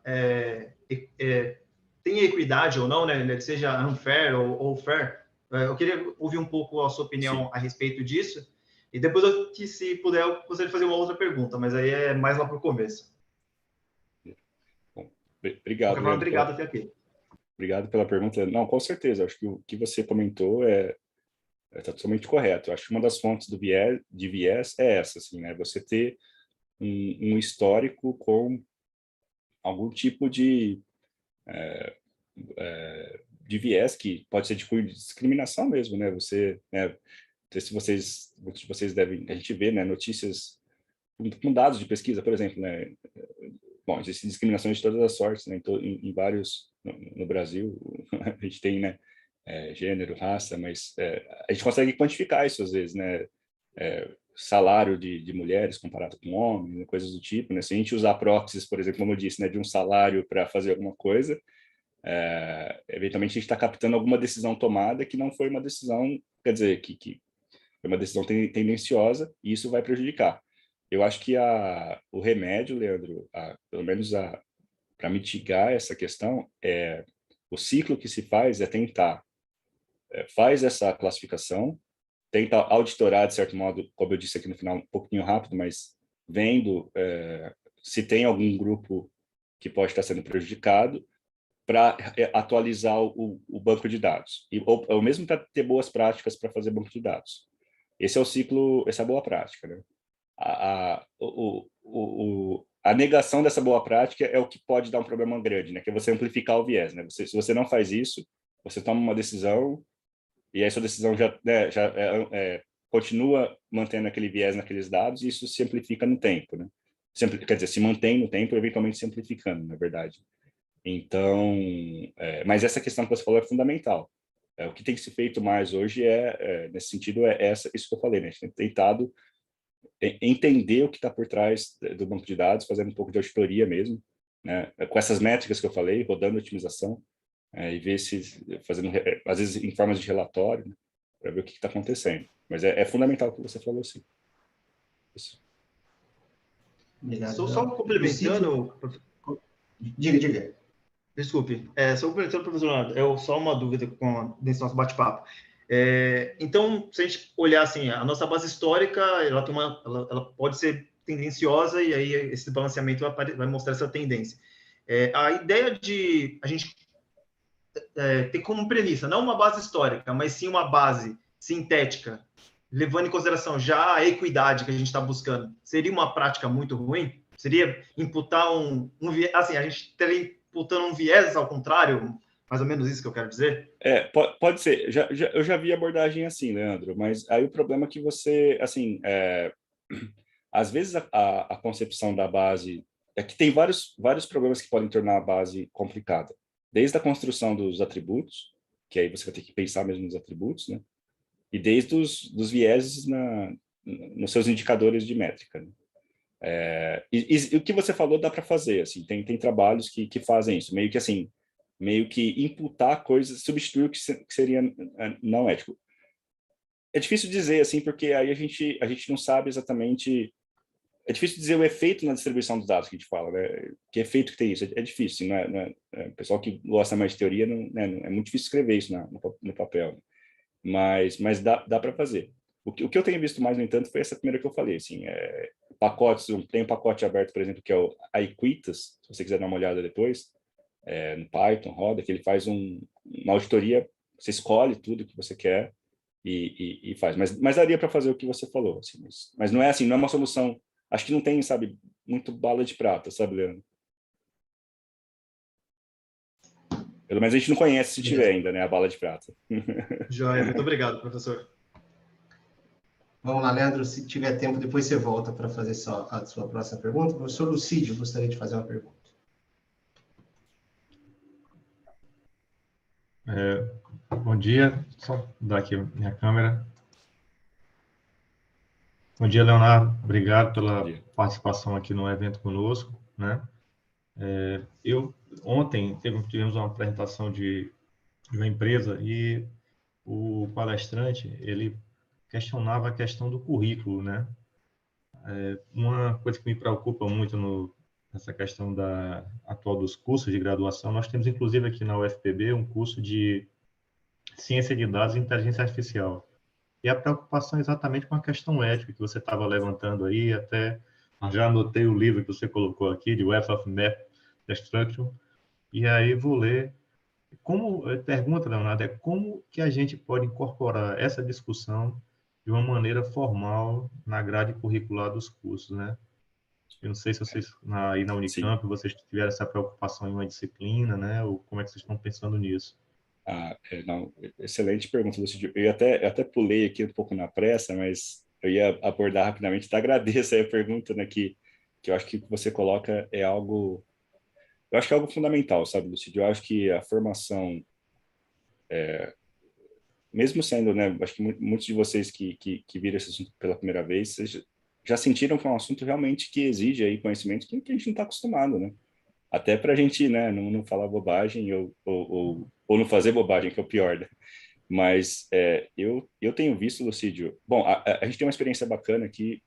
tenha equidade ou não, né? Ele seja unfair ou fair. Eu queria ouvir um pouco a sua opinião Sim. a respeito disso, e depois, se puder, eu gostaria de fazer uma outra pergunta, mas aí é mais lá para o começo. Bom, obrigado, Leandro. Leandro. Obrigado até aqui. Obrigado pela pergunta. Não, com certeza, acho que o que você comentou está totalmente correto. Eu acho que uma das fontes de viés é essa, assim, né? Você ter um histórico com algum tipo de viés que pode ser de cunho de discriminação mesmo, né? Você, né, se muitos de vocês devem, a gente vê, né, notícias com dados de pesquisa, por exemplo, né? Bom, existem discriminações de todas as sortes, né? Em vários no Brasil, a gente tem, né, gênero, raça, mas a gente consegue quantificar isso às vezes, né? Salário de mulheres comparado com homens, né, coisas do tipo, né? Se a gente usar proxies, por exemplo, como eu disse, né, de um salário para fazer alguma coisa, eventualmente a gente está captando alguma decisão tomada que não foi uma decisão, quer dizer, que foi uma decisão tendenciosa, e isso vai prejudicar. Eu acho que o remédio, Leandro, pelo menos para mitigar essa questão, o ciclo que se faz é tentar faz essa classificação, tenta auditorar, de certo modo, como eu disse aqui no final, um pouquinho rápido, mas vendo se tem algum grupo que pode estar sendo prejudicado, para atualizar o banco de dados. Ou mesmo para ter boas práticas para fazer banco de dados. Esse é o ciclo, essa é a boa prática, né? A negação dessa boa prática é o que pode dar um problema grande, né? Que é você amplificar o viés, né? Se você não faz isso, você toma uma decisão e aí sua decisão já continua mantendo aquele viés naqueles dados e isso se amplifica no tempo, né? Quer dizer, se mantém no tempo, eventualmente se amplificando, na verdade. Então, mas essa questão que você falou é fundamental. O que tem que ser feito mais hoje nesse sentido, isso que eu falei, né? A gente tem tentado entender o que está por trás do banco de dados, fazendo um pouco de auditoria mesmo, né? Com essas métricas que eu falei, rodando otimização, e ver se, fazendo, às vezes, em formas de relatório, né? Para ver o que está acontecendo. Mas é fundamental o que você falou, sim. Isso. Obrigado. Só complementando... Diga. Desculpe, só complementando, professor Leonardo, só uma dúvida nesse nosso bate-papo. Então, se a gente olhar assim, a nossa base histórica, ela pode ser tendenciosa e aí esse balanceamento vai mostrar essa tendência. A ideia de a gente ter como premissa, não uma base histórica, mas sim uma base sintética, levando em consideração já a equidade que a gente está buscando, seria uma prática muito ruim? Seria imputar assim, a gente estaria imputando um viés ao contrário, mais ou menos isso que eu quero dizer? Pode ser. Eu já vi abordagem assim, Leandro, mas aí o problema é que você, assim, às vezes a concepção da base é que tem vários problemas que podem tornar a base complicada. Desde a construção dos atributos, que aí você vai ter que pensar mesmo nos atributos, né? E desde dos vieses nos seus indicadores de métrica, né? E o que você falou dá para fazer, assim, tem trabalhos que fazem isso, meio que imputar coisas, substituir o que seria não ético. É difícil dizer, assim, porque aí a gente não sabe exatamente. É difícil dizer o efeito na distribuição dos dados que a gente fala, né? Que efeito que tem isso? É difícil, o pessoal que gosta mais de teoria, é muito difícil escrever isso no papel, né? Mas dá para fazer. O que eu tenho visto mais, no entanto, foi essa primeira que eu falei, assim, pacotes, tem um pacote aberto, por exemplo, que é o Aiquitas, se você quiser dar uma olhada depois, no Python, roda, que ele faz uma auditoria, você escolhe tudo que você quer e faz. Mas daria para fazer o que você falou, assim, mas não é assim, não é uma solução, acho que não tem, sabe, muito bala de prata, sabe, Leandro? Pelo menos a gente não conhece, se tiver ainda, né, a bala de prata. Joia, muito obrigado, professor. Vamos lá, Leandro, se tiver tempo, depois você volta para fazer a sua próxima pergunta. O professor Lucídio gostaria de fazer uma pergunta. Bom dia, só dar aqui minha câmera. Bom dia, Leonardo, obrigado pela participação aqui no evento conosco, né? Ontem tivemos uma apresentação de uma empresa e o palestrante, ele questionava a questão do currículo, né? Uma coisa que me preocupa muito nessa questão atual dos cursos de graduação, nós temos inclusive aqui na UFPB um curso de Ciência de Dados e Inteligência Artificial. E a preocupação é exatamente com a questão ética que você estava levantando aí, até já anotei o livro que você colocou aqui, de Web of Map Destruction, e aí vou ler. Pergunta, Leonardo, como que a gente pode incorporar essa discussão de uma maneira formal na grade curricular dos cursos, né? Eu não sei se vocês, aí na Unicamp, Sim. vocês tiveram essa preocupação em uma disciplina, né? Ou como é que vocês estão pensando nisso? Não, excelente pergunta, Lucidio. Eu até pulei aqui um pouco na pressa, mas eu ia abordar rapidamente. Te agradeço aí a pergunta, né, que eu acho que o que você coloca é algo... Eu acho que é algo fundamental, sabe, Lucidio? Eu acho que a formação, mesmo sendo, né, acho que muitos de vocês que viram esse assunto pela primeira vez, vocês já sentiram que é um assunto realmente que exige aí conhecimento que a gente não está acostumado, né? Até para a gente, né, não falar bobagem ou não fazer bobagem, que é o pior, né? Mas eu tenho visto, Lucídio... Bom, a gente tem uma experiência bacana aqui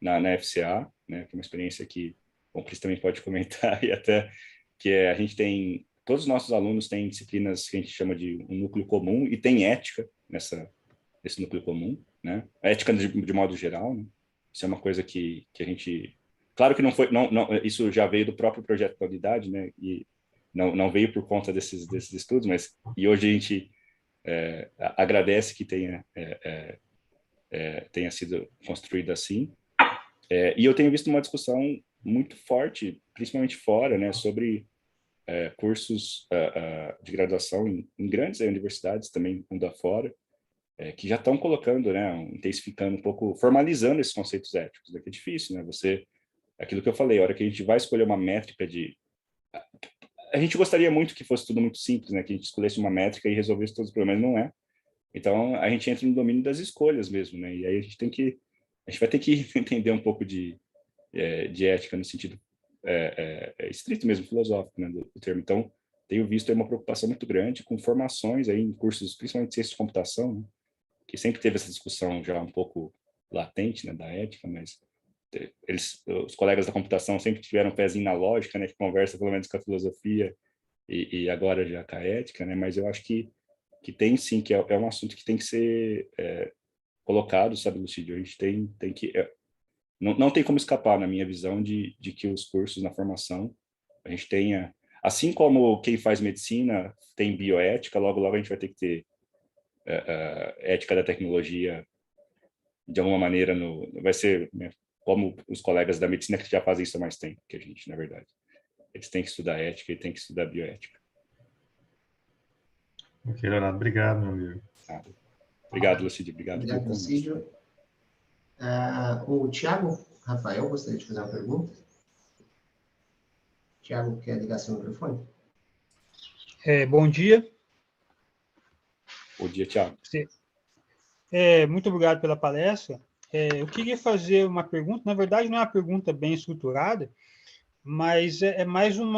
na FCA, né? Que é uma experiência que o Cris também pode comentar, e até que a gente tem... Todos os nossos alunos têm disciplinas que a gente chama de um núcleo comum, e tem ética nesse núcleo comum, né? A ética de modo geral, né? Isso é uma coisa que a gente... Claro que não foi... Não, isso já veio do próprio projeto da unidade, né? E não veio por conta desses estudos, mas... E hoje a gente agradece que tenha sido construída assim. E eu tenho visto uma discussão muito forte, principalmente fora, né, sobre cursos de graduação em grandes universidades, também mundo afora, que já estão colocando, né, intensificando um pouco, formalizando esses conceitos éticos, né, que é difícil, né, aquilo que eu falei, a hora que a gente vai escolher uma métrica a gente gostaria muito que fosse tudo muito simples, né, que a gente escolhesse uma métrica e resolvesse todos os problemas, não é. Então, a gente entra no domínio das escolhas mesmo, né? E aí a gente tem que a gente vai ter que entender um pouco de ética no sentido estrito mesmo, filosófico, né, do termo. Então, tenho visto aí uma preocupação muito grande com formações aí em cursos, principalmente de ciência de computação, né, que sempre teve essa discussão já um pouco latente, né, da ética, mas os colegas da computação sempre tiveram um pezinho na lógica, né, que conversa pelo menos com a filosofia e agora já com a ética, né, mas eu acho que tem sim, que é um assunto que tem que ser colocado, sabe, Lucídio? A gente tem que... não tem como escapar, na minha visão, de que os cursos na formação, a gente tenha... Assim como quem faz medicina tem bioética, logo, logo a gente vai ter que ter ética da tecnologia de alguma maneira, vai ser, né, como os colegas da medicina que já fazem isso há mais tempo que a gente, na verdade. Eles têm que estudar ética e têm que estudar bioética. Ok, Leonardo, obrigado, meu amigo. Obrigado, Lucídio. Obrigado pelo Obrigado, convite. Lucídio. O Tiago Rafael gostaria de fazer uma pergunta. Tiago, quer ligar seu microfone? Bom dia. Bom dia, Tiago. Muito obrigado pela palestra. Eu queria fazer uma pergunta, na verdade não é uma pergunta bem estruturada, mas é mais um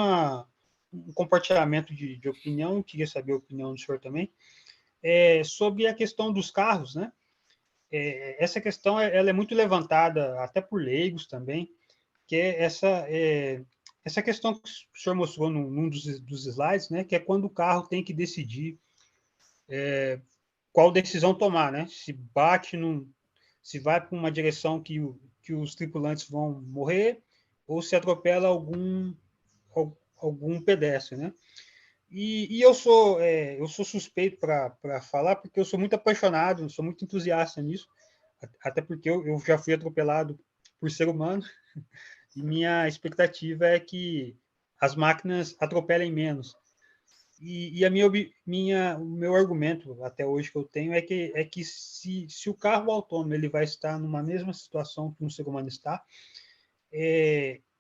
compartilhamento de opinião, eu queria saber a opinião do senhor também, sobre a questão dos carros, né? Essa questão ela é muito levantada até por leigos também, que é essa questão que o senhor mostrou num dos slides, né? Que é quando o carro tem que decidir qual decisão tomar, né? Se vai para uma direção que os tripulantes vão morrer ou se atropela algum pedestre, né? E eu sou suspeito para falar porque eu sou muito apaixonado, sou muito entusiasta nisso, até porque eu já fui atropelado por ser humano e minha expectativa é que as máquinas atropelem menos. E o meu argumento até hoje que eu tenho é que se o carro autônomo ele vai estar numa mesma situação que um ser humano está,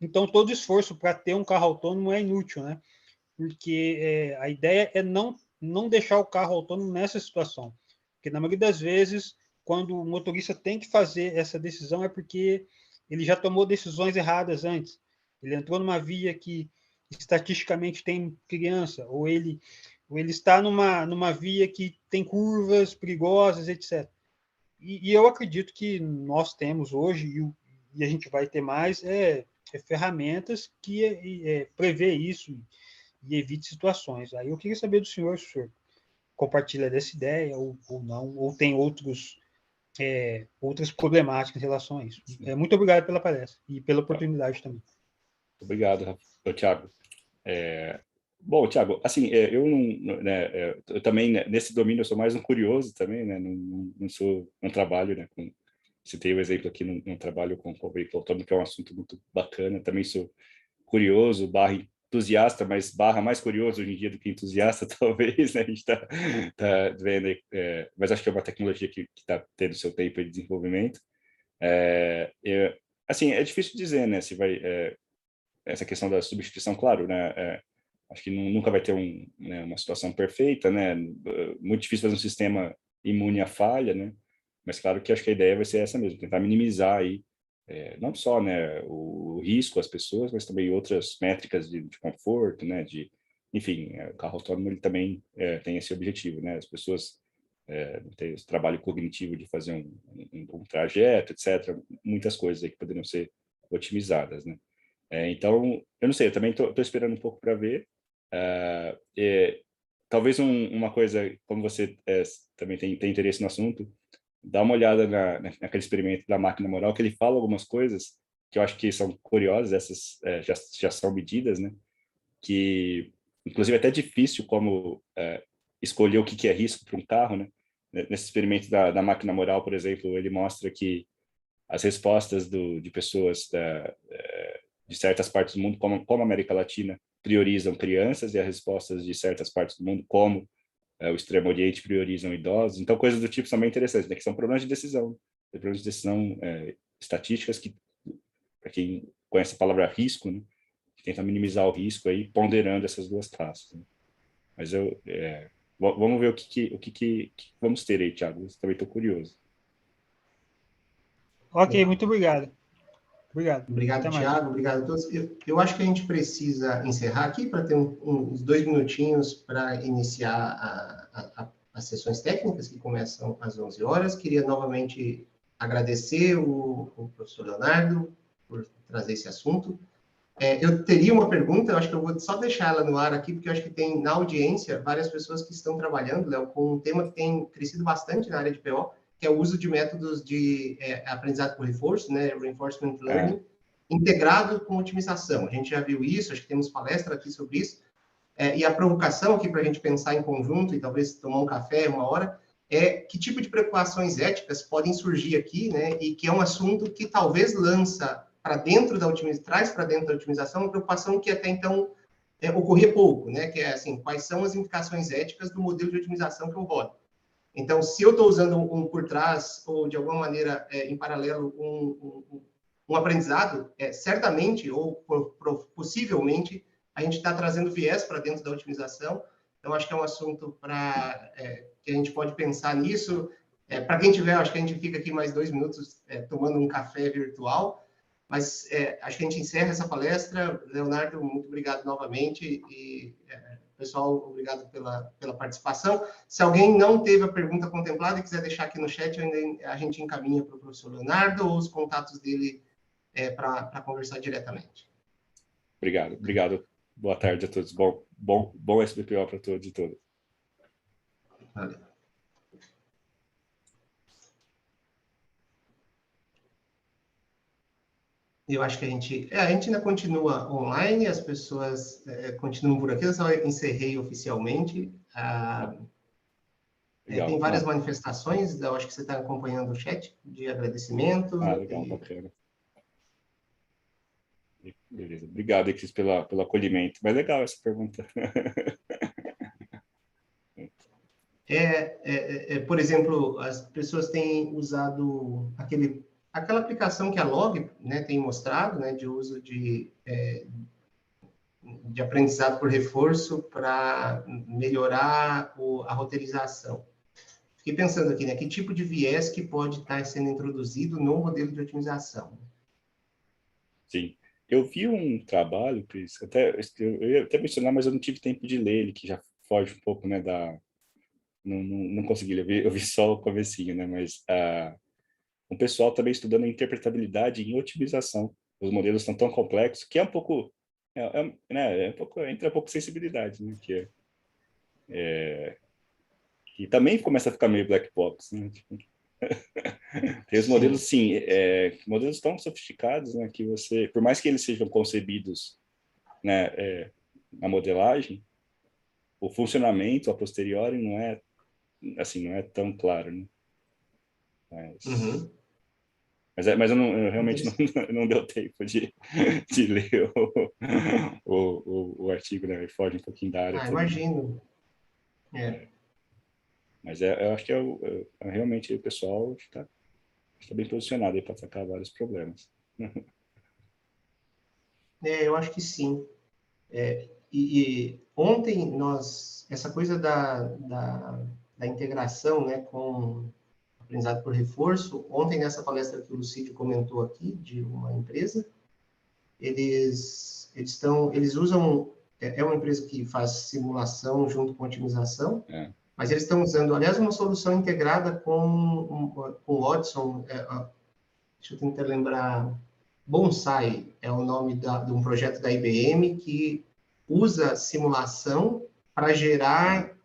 então todo esforço para ter um carro autônomo é inútil, né? Porque a ideia é não deixar o carro autônomo nessa situação. Porque na maioria das vezes, quando o motorista tem que fazer essa decisão, é porque ele já tomou decisões erradas antes. Ele entrou numa via que estatisticamente tem criança, ou ele está numa via que tem curvas perigosas, etc. E eu acredito que nós temos hoje, e a gente vai ter mais, ferramentas que prevê isso e evite situações. Aí eu queria saber do senhor se o senhor compartilha dessa ideia ou não, ou tem outras problemáticas em relação a isso. Muito obrigado pela palestra e pela oportunidade também. Obrigado, Tiago. Bom, Tiago, assim, eu não, né, eu também, né, nesse domínio, eu sou mais um curioso também, né, não trabalho, né, citei o exemplo aqui, não trabalho com veículo autônomo, que é um assunto muito bacana, também sou curioso, barra entusiasta, mas barra mais curioso hoje em dia do que entusiasta, talvez, né, a gente tá vendo, mas acho que é uma tecnologia que está tendo seu tempo de desenvolvimento. Assim, é difícil dizer, né, se vai... essa questão da substituição, claro, né, acho que nunca vai ter né, uma situação perfeita, né, muito difícil fazer um sistema imune à falha, né, mas claro que acho que a ideia vai ser essa mesmo, tentar minimizar aí, não só, né, o risco às pessoas, mas também outras métricas de conforto, né, enfim, o carro autônomo ele também tem esse objetivo, né, as pessoas têm esse trabalho cognitivo de fazer um trajeto, etc., muitas coisas aí que poderiam ser otimizadas, né. Então, eu não sei, eu também estou esperando um pouco para ver. Talvez uma coisa, como você também tem interesse no assunto, dá uma olhada naquele experimento da máquina moral, que ele fala algumas coisas que eu acho que são curiosas, essas já são medidas, né? Que, inclusive, é até difícil como escolher o que é risco para um carro, né? Nesse experimento da máquina moral, por exemplo, ele mostra que as respostas de pessoas de certas partes do mundo, como a América Latina, priorizam crianças, e as respostas de certas partes do mundo, como o Extremo Oriente, priorizam idosos. Então, coisas do tipo são bem interessantes, né? Que são problemas de decisão. Problemas de decisão estatísticas que, para quem conhece a palavra risco, né? Tenta minimizar o risco aí, ponderando essas duas classes. Né? Mas vamos ver o que vamos ter aí, Thiago. Eu também estou curioso. Ok, muito obrigado. Obrigado, Thiago. Obrigado a todos. Eu acho que a gente precisa encerrar aqui para ter uns 2 minutinhos para iniciar as sessões técnicas, que começam às 11 horas. Queria novamente agradecer o professor Leonardo por trazer esse assunto. Eu teria uma pergunta, eu acho que eu vou só deixar ela no ar aqui, porque eu acho que tem na audiência várias pessoas que estão trabalhando, Léo, com um tema que tem crescido bastante na área de PO, que é o uso de métodos de aprendizado por reforço, né, Reinforcement Learning, integrado com otimização. A gente já viu isso, acho que temos palestra aqui sobre isso, e a provocação aqui para a gente pensar em conjunto e talvez tomar um café uma hora, é que tipo de preocupações éticas podem surgir aqui, né, e que é um assunto que talvez lança para dentro da otimização, traz para dentro da otimização uma preocupação que até então ocorria pouco, né, que é assim, quais são as implicações éticas do modelo de otimização que eu rodo. Então, se eu estou usando um por trás, ou de alguma maneira, em paralelo, um aprendizado, certamente, ou possivelmente, a gente está trazendo viés para dentro da otimização. Então, acho que é um assunto que a gente pode pensar nisso. Para quem tiver, acho que a gente fica aqui mais 2 minutos tomando um café virtual, mas acho que a gente encerra essa palestra. Leonardo, muito obrigado novamente, e pessoal, obrigado pela participação. Se alguém não teve a pergunta contemplada e quiser deixar aqui no chat, a gente encaminha para o professor Leonardo ou os contatos dele para conversar diretamente. Obrigado. Boa tarde a todos. Bom SBPO para todos e todas. Valeu. Eu acho que a gente ainda continua online, as pessoas continuam por aqui, eu só encerrei oficialmente. Tem várias manifestações, eu acho que você está acompanhando o chat de agradecimento. Legal, bacana. Beleza. Obrigado, Cris, pelo acolhimento. Mas legal essa pergunta. Por exemplo, as pessoas têm usado aquela aplicação que a Log, né, tem mostrado, né, de uso de aprendizado por reforço para melhorar a roteirização. Fiquei pensando aqui, né, que tipo de viés que pode estar sendo introduzido no modelo de otimização? Sim. Eu vi um trabalho, Cris, eu ia até mencionar, mas eu não tive tempo de ler ele, que já foge um pouco, né, não consegui ler, eu vi só o comecinho, né, mas um pessoal também estudando a interpretabilidade em otimização. Os modelos estão tão complexos que é um pouco, entra um pouco sensibilidade, né, que também começa a ficar meio black box, né, tipo, tem os modelos, sim, modelos tão sofisticados, né, que você, por mais que eles sejam concebidos, né, na modelagem, o funcionamento a posteriori não é tão claro, né? Mas eu realmente não deu tempo de ler o artigo, né? Foge um pouquinho da área. Imagino. Mas eu acho que realmente o pessoal está bem posicionado aí para atacar vários problemas. Eu acho que sim. E ontem essa coisa da integração, né, com aprendizado por reforço, ontem nessa palestra que o Lucídio comentou aqui, de uma empresa, eles usam, uma empresa que faz simulação junto com otimização, mas eles estão usando, aliás, uma solução integrada com o Watson, deixa eu tentar lembrar, Bonsai é o nome de um projeto da IBM que usa simulação para gerar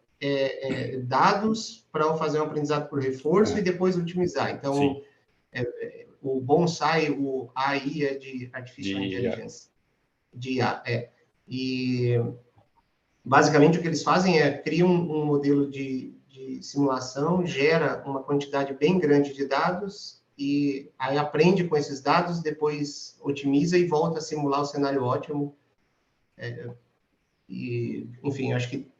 dados para fazer um aprendizado por reforço e depois otimizar. Então, o Bonsai, o AI é de Artificial Intelligence, de IA, E, basicamente, o que eles fazem é criam um modelo de simulação, gera uma quantidade bem grande de dados e aí aprende com esses dados, depois otimiza e volta a simular o cenário ótimo. Enfim, acho que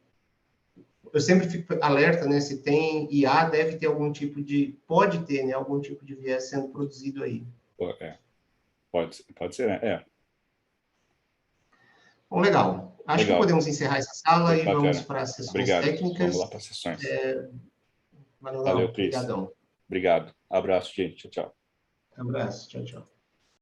eu sempre fico alerta, né? Se tem IA, deve ter pode ter, né? Algum tipo de viés sendo produzido aí. Pode ser, né? Bom, legal. Acho que podemos encerrar essa sala e vamos para as sessões técnicas. Vamos lá para as sessões. Valeu, Cris. Obrigadão. Obrigado. Abraço, gente. Tchau. Abraço. Tchau, tchau.